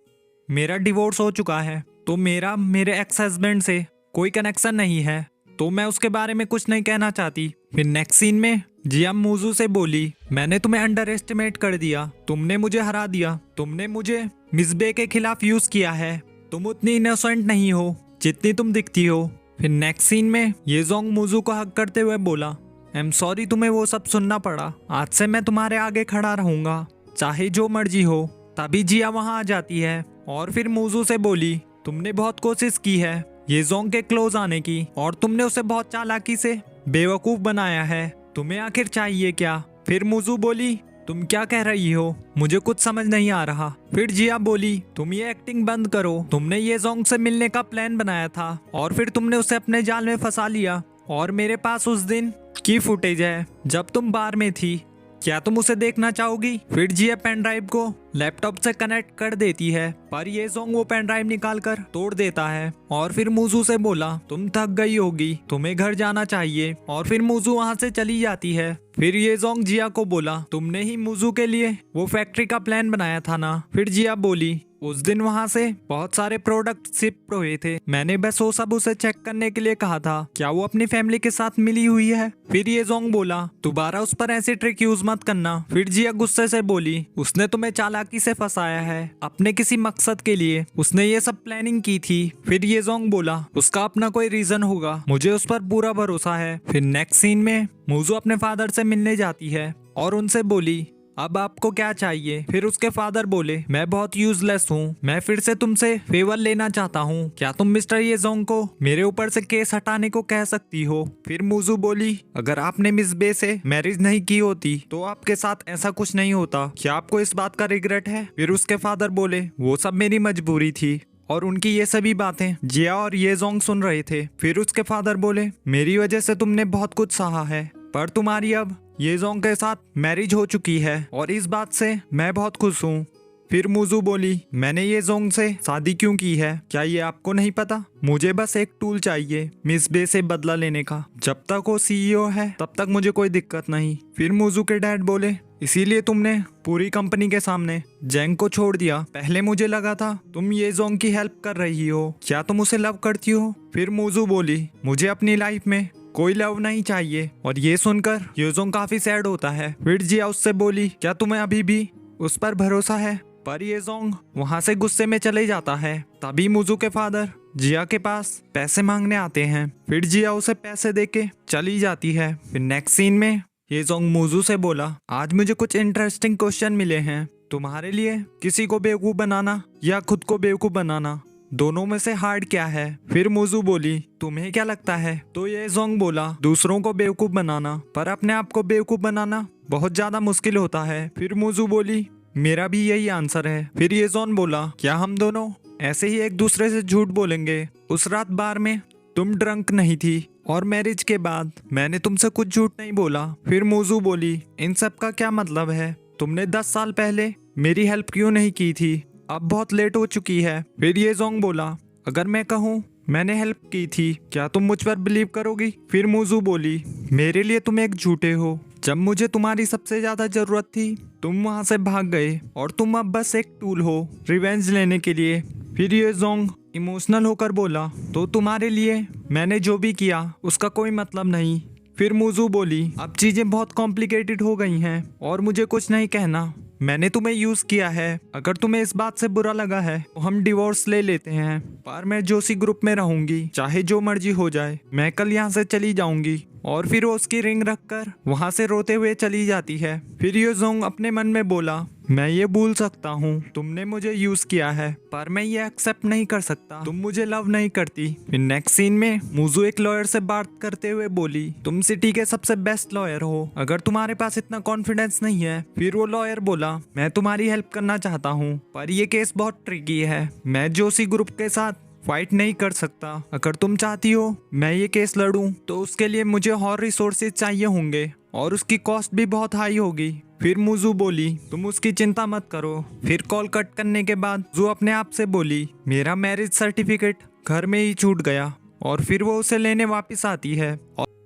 मेरा डिवोर्स हो चुका है, तो मेरा मेरे एक्स हस्बैंड से कोई कनेक्शन नहीं है, तो मैं उसके बारे में कुछ नहीं कहना चाहती। फिर नेक्स्ट सीन में जिया मूजू से बोली, मैंने तुम्हें अंडर एस्टिमेट कर दिया, तुमने मुझे हरा दिया, तुमने मुझे मिस बे के खिलाफ यूज किया है, तुम उतनी इनोसेंट नहीं हो जितनी तुम दिखती हो। फिर नेक्स्ट सीन में ये जोंग मूजू को हक करते हुए बोला, आई एम सॉरी तुम्हें वो सब सुनना पड़ा, आज से मैं तुम्हारे आगे खड़ा रहूंगा, चाहे जो मर्जी हो। तभी जिया वहां आ जाती है और फिर मूजू से बोली, तुमने बहुत कोशिश की है ये जोंग के क्लोज आने की, और तुमने उसे बहुत चालाकी से बेवकूफ बनाया है, तुम्हें आखिर चाहिए क्या? फिर मूजू बोली, तुम क्या कह रही हो, मुझे कुछ समझ नहीं आ रहा। फिर जिया बोली, तुम ये एक्टिंग बंद करो, तुमने ये जोंग से मिलने का प्लान बनाया था और फिर तुमने उसे अपने जाल में फंसा लिया, और मेरे पास उस दिन की फुटेज है जब तुम बार में थी, क्या तुम उसे देखना चाहोगी? फिर जिया पेन ड्राइव को लैपटॉप से कनेक्ट कर देती है, पर ये जोंग वो पेन ड्राइव निकाल कर तोड़ देता है और फिर मूजू से बोला, तुम थक गई होगी, तुम्हें घर जाना चाहिए, और फिर मूजू वहाँ से चली जाती है। फिर ये जोंग जिया को बोला, तुमने ही मूजू के लिए वो फैक्ट्री का प्लान बनाया था ना? फिर जिया बोली, उस दिन वहाँ से बहुत सारे प्रोडक्ट शिप हुए थे, मैंने बस वो सब उसे चेक करने के लिए कहा था, क्या वो अपनी फैमिली के साथ मिली हुई है? फिर ये जोंग बोला, दोबारा उस पर ऐसी ट्रिक यूज मत करना। फिर जिया गुस्से से बोली, उसने तुम्हें चालाकी से फंसाया है अपने किसी मकसद के लिए, उसने ये सब प्लानिंग की थी। फिर ये जोंग बोला, उसका अपना कोई रीजन होगा, मुझे उस पर पूरा भरोसा है। फिर नेक्स्ट सीन में मूजू अपने फादर से मिलने जाती है और उनसे बोली, अब आपको क्या चाहिए? फिर उसके फादर बोले, मैं बहुत यूजलेस हूँ, मैं फिर से तुमसे फेवर लेना चाहता हूँ, क्या तुम मिस्टर ये जोंग को मेरे ऊपर से केस हटाने को कह सकती हो? फिर मूजू बोली, अगर आपने मिस बे से मैरिज नहीं की होती तो आपके साथ ऐसा कुछ नहीं होता, क्या आपको इस बात का रिग्रेट है? फिर उसके फादर बोले, वो सब मेरी मजबूरी थी, और उनकी ये सभी बातें जिया और ये जोंग सुन रहे थे। फिर उसके फादर बोले, मेरी वजह से तुमने बहुत कुछ सहा है, पर तुम्हारी अब ये जोंग के साथ मैरिज हो चुकी है और इस बात से मैं बहुत खुश हूँ। फिर मूजू बोली, मैंने ये जोंग से शादी क्यों की है, क्या ये आपको नहीं पता? मुझे बस एक टूल चाहिए मिस बे से बदला लेने का, जब तक वो सीईओ है तब तक मुझे कोई दिक्कत नहीं। फिर मूजू के डैड बोले, इसीलिए तुमने पूरी कंपनी के सामने जेंग को छोड़ दिया, पहले मुझे लगा था तुम ये जोंग की हेल्प कर रही हो, क्या तुम उसे लव करती हो? फिर मूजू बोली, मुझे अपनी लाइफ में कोई लव नहीं चाहिए, और ये सुनकर ये जोंग काफी सैड होता है। फिर जिया उससे बोली, क्या तुम्हें अभी भी उस पर भरोसा है? पर ये जोंग वहाँ से गुस्से में चले जाता है। तभी मूजू के फादर जिया के पास पैसे मांगने आते हैं, फिर जिया उसे पैसे देके चली जाती है। फिर नेक्स्ट सीन में ये जोंग मूजू से बोला, आज मुझे कुछ इंटरेस्टिंग क्वेश्चन मिले हैं, तुम्हारे लिए किसी को बेवकूफ बनाना या खुद को बेवकूफ बनाना, दोनों में से हार्ड क्या है? फिर मूजू बोली, तुम्हें क्या लगता है? तो ये जोंग बोला, दूसरों को बेवकूफ बनाना, पर अपने आप को बेवकूफ बनाना बहुत ज्यादा मुश्किल होता है। फिर मूजू बोली, मेरा भी यही आंसर है। फिर ये जोंग बोला, क्या हम दोनों ऐसे ही एक दूसरे से झूठ बोलेंगे? उस रात बार में तुम ड्रंक नहीं थी और मैरिज के बाद मैंने तुमसे कुछ झूठ नहीं बोला। फिर मूजू बोली, इन सब का क्या मतलब है? तुमने 10 साल पहले मेरी हेल्प क्यों नहीं की थी? अब बहुत लेट हो चुकी है। फिर ये जोंग बोला, अगर मैं कहूँ मैंने हेल्प की थी, क्या तुम मुझ पर बिलीव करोगी? फिर मूजू बोली, मेरे लिए तुम एक झूठे हो, जब मुझे तुम्हारी सबसे ज्यादा जरूरत थी तुम वहां से भाग गए, और तुम अब बस एक टूल हो रिवेंज लेने के लिए। फिर ये जोंग इमोशनल होकर बोला, तो तुम्हारे लिए मैंने जो भी किया उसका कोई मतलब नहीं। फिर मूजू बोली, अब चीजें बहुत कॉम्प्लिकेटेड हो गई हैं और मुझे कुछ नहीं कहना, मैंने तुम्हें यूज किया है, अगर तुम्हें इस बात से बुरा लगा है तो हम डिवोर्स ले लेते हैं, पर मैं जोशी ग्रुप में रहूंगी, चाहे जो मर्जी हो जाए, मैं कल यहाँ से चली जाऊंगी। और फिर वो उसकी रिंग रखकर वहां से रोते हुए चली जाती है। फिर ये जोंग अपने मन में बोला, मैं ये भूल सकता हूँ तुमने मुझे यूज किया है, पर मैं ये एक्सेप्ट नहीं कर सकता, तुम मुझे लव नहीं करती। फिर नेक्स्ट सीन में मूजू एक लॉयर से बात करते हुए बोली, तुम सिटी के सबसे बेस्ट लॉयर हो, अगर तुम्हारे पास इतना कॉन्फिडेंस नहीं है। फिर वो लॉयर बोला, मैं तुम्हारी हेल्प करना चाहता हूँ, पर ये केस बहुत ट्रिकी है, मैं जोशी ग्रुप के साथ फाइट नहीं कर सकता। अगर तुम चाहती हो मैं ये केस लड़ूं तो उसके लिए मुझे और रिसोर्सेज चाहिए होंगे और उसकी कॉस्ट भी बहुत हाई होगी। फिर मुजू बोली तुम उसकी चिंता मत करो। फिर कॉल कट करने के बाद जू अपने आप से बोली मेरा मैरिज सर्टिफिकेट घर में ही छूट गया और फिर वो उसे लेने वापस आती है।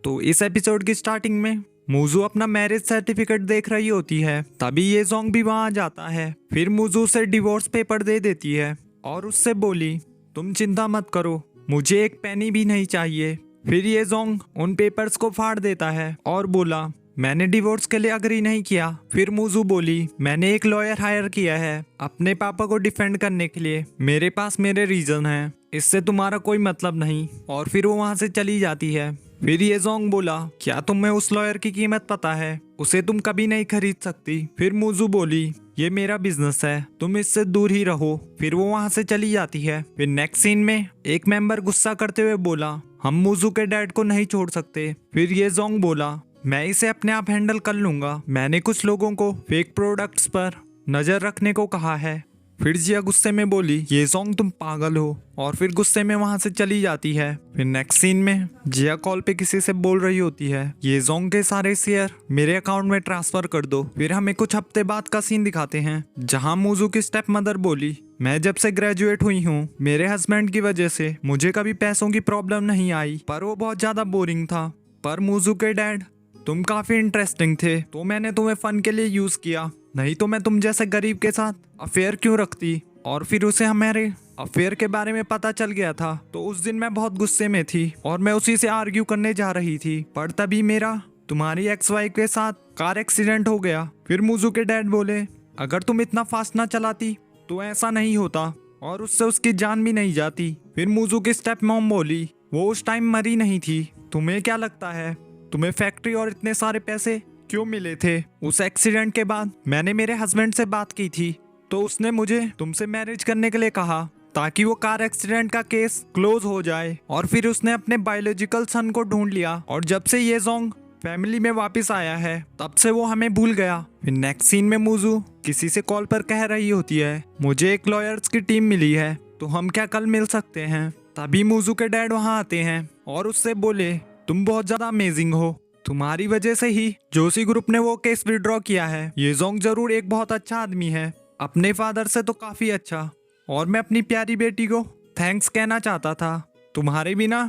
तो इस एपिसोड की स्टार्टिंग में मुजू अपना मैरिज सर्टिफिकेट देख रही होती है, तभी ये जोंग भी वहां आ जाता है। फिर मुजू उसे डिवोर्स पेपर दे देती है और उससे बोली तुम चिंता मत करो, मुझे एक पेनी भी नहीं चाहिए। फिर ये जोंग उन पेपर्स को फाड़ देता है और बोला मैंने डिवोर्स के लिए अग्री नहीं किया। फिर मुजू बोली मैंने एक लॉयर हायर किया है अपने पापा को डिफेंड करने के लिए, मेरे पास मेरे रीजन हैं, इससे तुम्हारा कोई मतलब नहीं। और फिर वो वहां से चली जाती है। फिर ये जोंग बोला क्या तुम्हें उस लॉयर की कीमत पता है, उसे तुम कभी नहीं खरीद सकती। फिर मुजू बोली ये मेरा बिजनेस है, तुम इससे दूर ही रहो। फिर वो वहां से चली जाती है। फिर नेक्स्ट सीन में एक मेंबर गुस्सा करते हुए बोला हम मुजू के डैड को नहीं छोड़ सकते। फिर ये जोंग बोला मैं इसे अपने आप हैंडल कर लूंगा, मैंने कुछ लोगों को फेक प्रोडक्ट्स पर नजर रखने को कहा है। फिर जिया गुस्से में बोली ये जोंग तुम पागल हो और फिर गुस्से में वहां से चली जाती है। फिर नेक्स्ट सीन में जिया कॉल पे किसी से बोल रही होती है ये जोंग के सारे शेयर मेरे अकाउंट में ट्रांसफर कर दो। फिर हमें कुछ हफ्ते बाद का सीन दिखाते हैं जहां मुजू की स्टेप मदर बोली मैं जब से ग्रेजुएट हुई हूँ मेरे हस्बैंड की वजह से मुझे कभी पैसों की प्रॉब्लम नहीं आई, पर वो बहुत ज्यादा बोरिंग था। पर मुजू के डैड तुम काफी इंटरेस्टिंग थे तो मैंने तुम्हें फन के लिए यूज किया, नहीं तो मैं तुम जैसे गरीब के साथ अफेयर क्यों रखती। और फिर उसे हमारे अफेयर के बारे में पता चल गया था तो उस दिन मैं बहुत गुस्से में थी और मैं उसी से आर्ग्यू करने जा रही थी, पर तभी मेरा तुम्हारी एक्स वाइफ के साथ कार एक्सीडेंट हो गया। फिर मुजू के डैड बोले अगर तुम इतना फास्ट ना चलाती तो ऐसा नहीं होता और उससे उसकी जान भी नहीं जाती। फिर मुजू की स्टेप मॉम बोली वो उस टाइम मरी नहीं थी, तुम्हें क्या लगता है तुम्हें फैक्ट्री और इतने सारे पैसे क्यों मिले थे। उस एक्सीडेंट के बाद मैंने मेरे हस्बैंड से बात की थी तो उसने मुझे तुमसे मैरिज करने के लिए कहा ताकि वो कार एक्सीडेंट का केस क्लोज हो जाए। और फिर उसने अपने बायोलॉजिकल सन को ढूंढ लिया और जब से ये जोंग फैमिली में वापस आया है तब से वो हमें भूल गया। फिर नेक्स्ट सीन में मुजू किसी से कॉल पर कह रही होती है मुझे एक लॉयर्स की टीम मिली है तो हम क्या कल मिल सकते हैं। तभी मुजू के डैड वहां आते हैं और उससे बोले तुम बहुत ज्यादा अमेजिंग हो, तुम्हारी वजह से ही जोशी ग्रुप ने वो केस विड्रॉ किया है। ये जोंग जरूर एक बहुत अच्छा आदमी है, अपने फादर से तो काफी अच्छा, और मैं अपनी प्यारी बेटी को थैंक्स कहना चाहता था, तुम्हारे बिना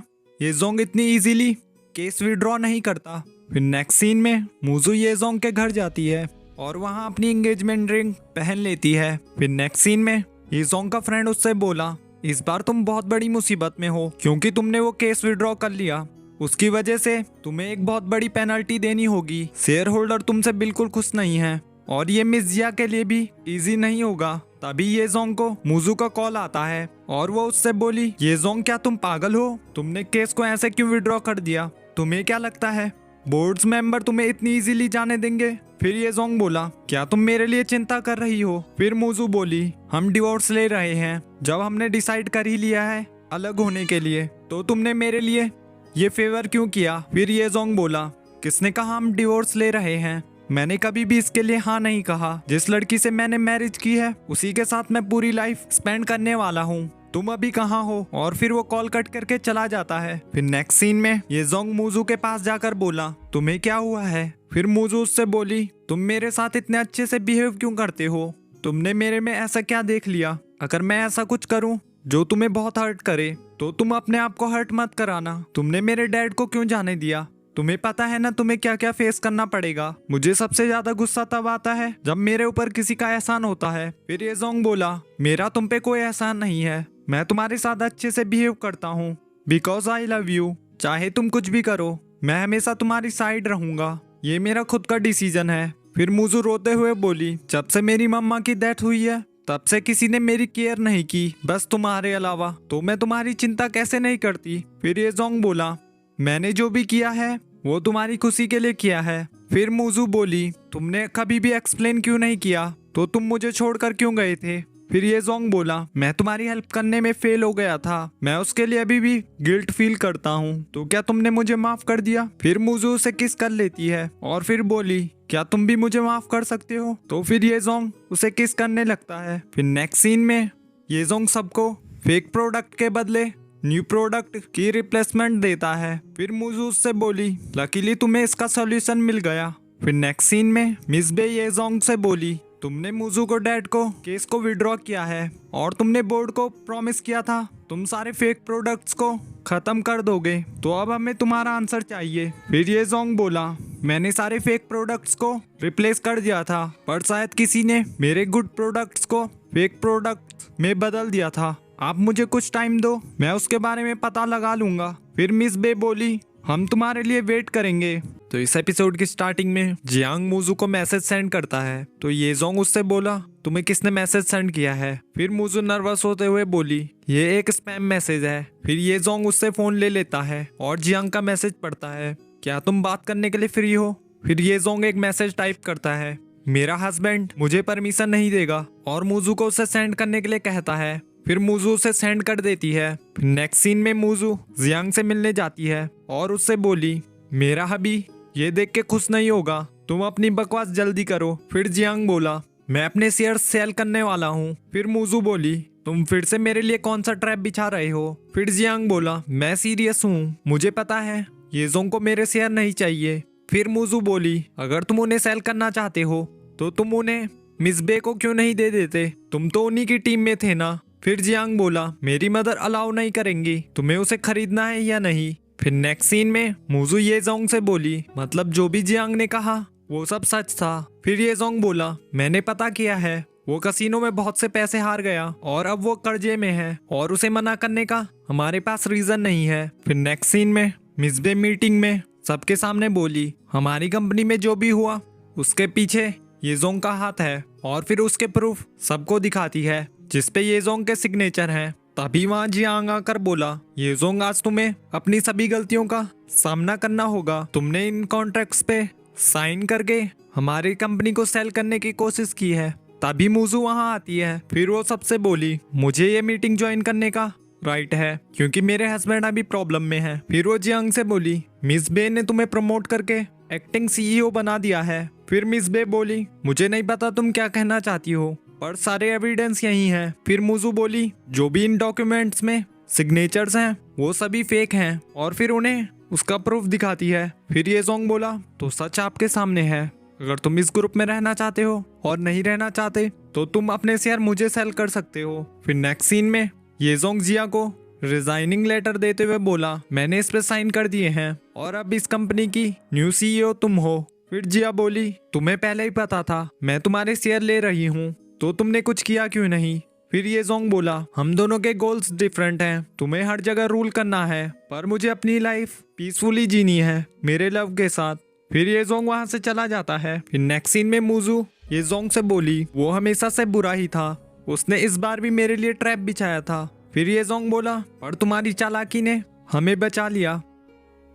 ये जोंग इतनी इजीली केस विड्रॉ नहीं करता। फिर नेक्स्ट सीन में मुजू ये जोंग के घर जाती है और वहां अपनी एंगेजमेंट रिंग पहन लेती है। फिर नेक्स्ट सीन में ये जोंग का फ्रेंड उससे बोला इस बार तुम बहुत बड़ी मुसीबत में हो क्योंकि तुमने वो केस विड्रॉ कर लिया, उसकी वजह से तुम्हें एक बहुत बड़ी पेनल्टी देनी होगी। शेयर होल्डर तुमसे बिल्कुल खुश नहीं है और ये मिस जिया के लिए भी इजी नहीं होगा। तभी ये जोंग को मुजू का कॉल आता है और वो उससे बोली ये जोंग क्या तुम पागल हो, तुमने केस को ऐसे क्यों विड्रॉ कर दिया, तुम्हें क्या लगता है बोर्ड्स मेंबर तुम्हें इतनी इजीली जाने देंगे। फिर ये जोंग बोला क्या तुम मेरे लिए चिंता कर रही हो। फिर मुजू बोली हम डिवोर्स ले रहे हैं, जब हमने डिसाइड कर ही लिया है अलग होने के लिए तो तुमने मेरे लिए ये फेवर क्यों किया। फिर ये जोंग बोला किसने कहा हम डिवोर्स ले रहे हैं, मैंने कभी भी इसके लिए हाँ नहीं कहा, जिस लड़की से मैंने मैरिज की है उसी के साथ मैं पूरी लाइफ स्पेंड करने वाला हूँ, तुम अभी कहाँ हो। और फिर वो कॉल कट करके चला जाता है। फिर नेक्स्ट सीन में ये जोंग मुजू के पास जाकर बोला तुम्हें क्या हुआ है। फिर मुजू उससे बोली तुम मेरे साथ इतने अच्छे से बिहेव क्यों करते हो, तुमने मेरे में ऐसा क्या देख लिया, अगर मैं ऐसा कुछ करूँ जो तुम्हें बहुत हर्ट करे तो तुम अपने आप को हर्ट मत कराना, तुमने मेरे डैड को क्यों जाने दिया, तुम्हें पता है ना तुम्हें क्या क्या फेस करना पड़ेगा। मुझे सबसे ज्यादा गुस्सा तब आता है जब मेरे ऊपर किसी का एहसान होता है। फिर ये जोंग बोला मेरा तुम पे कोई एहसान नहीं है, मैं तुम्हारे साथ अच्छे से बिहेव करता हूँ बिकॉज आई लव यू, चाहे तुम कुछ भी करो मैं हमेशा तुम्हारी साइड रहूंगा, ये मेरा खुद का डिसीजन है। फिर मुजू रोते हुए बोली जब से मेरी मम्मा की डेथ हुई है तब से किसी ने मेरी केयर नहीं की बस तुम्हारे अलावा, तो मैं तुम्हारी चिंता कैसे नहीं करती। फिर ये जोंग बोला मैंने जो भी किया है वो तुम्हारी खुशी के लिए किया है। फिर मुजू बोली तुमने कभी भी एक्सप्लेन क्यों नहीं किया, तो तुम मुझे छोड़कर क्यों गए थे। फिर ये जोंग बोला मैं तुम्हारी हेल्प करने में फेल हो गया था, मैं उसके लिए अभी भी गिल्ट फील करता हूँ, तो क्या तुमने मुझे माफ कर दिया। फिर मुजू उसे किस कर लेती है और फिर बोली क्या तुम भी मुझे माफ कर सकते हो, तो फिर ये जोंग उसे किस करने लगता है। फिर नेक्स्ट सीन में ये जोंग सबको फेक प्रोडक्ट के बदले न्यू प्रोडक्ट की रिप्लेसमेंट देता है। फिर मूजू उससे बोली, लकीली तुम्हें इसका सॉल्यूशन मिल गया। फिर नेक्स्ट सीन में मिस बे येजोंग से बोली, तुमने मूजू को डैड को केस को विड्रॉ किया है और तुमने बोर्ड को प्रॉमिस किया था तुम सारे फेक प्रोडक्ट्स को खत्म कर दोगे, तो अब हमें तुम्हारा आंसर चाहिए। फिर येजोंग बोला, मैंने सारे फेक प्रोडक्ट्स को रिप्लेस कर दिया था, पर शायद किसी ने मेरे गुड प्रोडक्ट्स को फेक प्रोडक्ट्स में बदल दिया था। आप मुझे कुछ टाइम दो, मैं उसके बारे में पता लगा लूंगा। फिर मिस बे बोली, हम तुम्हारे लिए वेट करेंगे। तो इस एपिसोड की स्टार्टिंग में जियांग मूजू को मैसेज सेंड करता है, तो येजोंग उससे बोला, तुम्हें किसने मैसेज सेंड किया है? फिर मूजू नर्वस होते हुए बोली, ये एक स्पैम मैसेज है। फिर येजोंग उससे फोन ले लेता है और जियांग का मैसेज पढ़ता है, क्या तुम बात करने के लिए फ्री हो? फिर येजोंग एक मैसेज टाइप करता है, मेरा हस्बैंड मुझे परमिशन नहीं देगा, और मूजू को उसे सेंड करने के लिए कहता है। फिर मूजू उसे सेंड कर देती है। फिर नेक्स्ट सीन में मूजू जियांग से मिलने जाती है और उससे बोली, मेरा हबी ये देख के खुश नहीं होगा, तुम अपनी बकवास जल्दी करो। फिर जियांग बोला, मैं अपने शेयर्स सेल करने वाला हूँ। फिर मूजू बोली, तुम फिर से मेरे लिए कौन सा ट्रैप बिछा रहे हो? फिर जियांग बोला, मैं सीरियस हूँ, मुझे पता है येजोंग को मेरे शेयर नहीं चाहिए। फिर मूजू बोली, अगर तुम उन्हें सेल करना चाहते हो तो तुम उन्हें मिस बे को क्यों नहीं दे देते, तुम तो उन्हीं की टीम में थे ना। फिर जियांग बोला, मेरी मदर अलाउ नहीं करेंगी, तुम्हें उसे खरीदना है या नहीं? फिर नेक्स्ट सीन में मूजू येजोंग से बोली, मतलब जो भी जियांग ने कहा वो सब सच था। फिर येजोंग बोला, मैंने पता किया है, वो कसिनो में बहुत से पैसे हार गया और अब वो कर्जे में है और उसे मना करने का हमारे पास रीजन नहीं है। फिर नेक्स्ट सीन में मिस बे मीटिंग में सबके सामने बोली, हमारी कंपनी में जो भी हुआ उसके पीछे येजोंग का हाथ है, और फिर उसके प्रूफ सबको दिखाती है जिसपे येजोंग के सिग्नेचर हैं। तभी वहाँ जियांग आकर बोला, येजोंग आज तुम्हें अपनी सभी गलतियों का सामना करना होगा, तुमने इन कॉन्ट्रैक्ट्स पे साइन करके हमारी कंपनी को सेल करने की कोशिश की है। तभी मूजू वहाँ आती है। फिर वो सबसे बोली, मुझे ये मीटिंग ज्वाइन करने का राइट है क्योंकि मेरे हस्बैंड अभी प्रॉब्लम में है। फिर वो जियांग से बोली, मिस बे ने तुम्हें प्रमोट करके एक्टिंग सीईओ बना दिया है। फिर मिस बे बोली, मुझे नहीं पता तुम क्या कहना चाहती हो, पर सारे एविडेंस यही हैं। फिर मूजू बोली, जो भी इन डॉक्यूमेंट्स में सिग्नेचर्स हैं वो सभी फेक हैं, और फिर उन्हें उसका प्रूफ दिखाती है। फिर येजोंग बोला, तो सच आपके सामने है, अगर तुम इस ग्रुप में रहना चाहते हो और नहीं रहना चाहते तो तुम अपने शेयर मुझे सेल कर सकते हो। फिर नेक्स्ट सीन में येजोंग जिया को रिजाइनिंग लेटर देते हुए बोला, मैंने इस पे साइन कर दिए हैं और अब इस कंपनी की न्यू सीईओ तुम हो। फिर जिया बोली, तुम्हें पहले ही पता था मैं तुम्हारे शेयर ले रही हूँ, तो तुमने कुछ किया क्यों नहीं? फिर येजोंग बोला, हम दोनों के गोल्स डिफरेंट हैं, तुम्हें हर जगह रूल करना है पर मुझे अपनी लाइफ पीसफुली जीनी है मेरे लव के साथ। फिर येजोंग वहां से चला जाता है। फिर नेक्स्ट सीन में मूजू येजोंग से बोली, वो हमेशा से बुरा ही था, उसने इस बार भी मेरे लिए ट्रैप बिछाया था। फिर येजोंग बोला, पर तुम्हारी चालाकी ने हमें बचा लिया,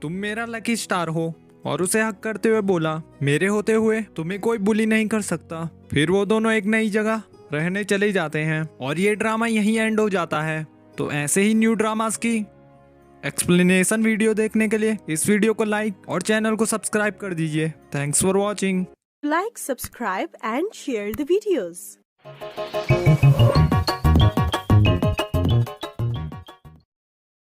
तुम मेरा लकी स्टार हो, और उसे हक करते हुए बोला, मेरे होते हुए तुम्हें कोई बुली नहीं कर सकता। फिर वो दोनों एक नई जगह रहने चले जाते हैं और ये ड्रामा यहीं एंड हो जाता है। तो ऐसे ही न्यू ड्रामास की एक्सप्लेनेशन वीडियो देखने के लिए इस वीडियो को लाइक और चैनल को सब्सक्राइब कर दीजिए। Thanks for watching. Like, subscribe and share the videos.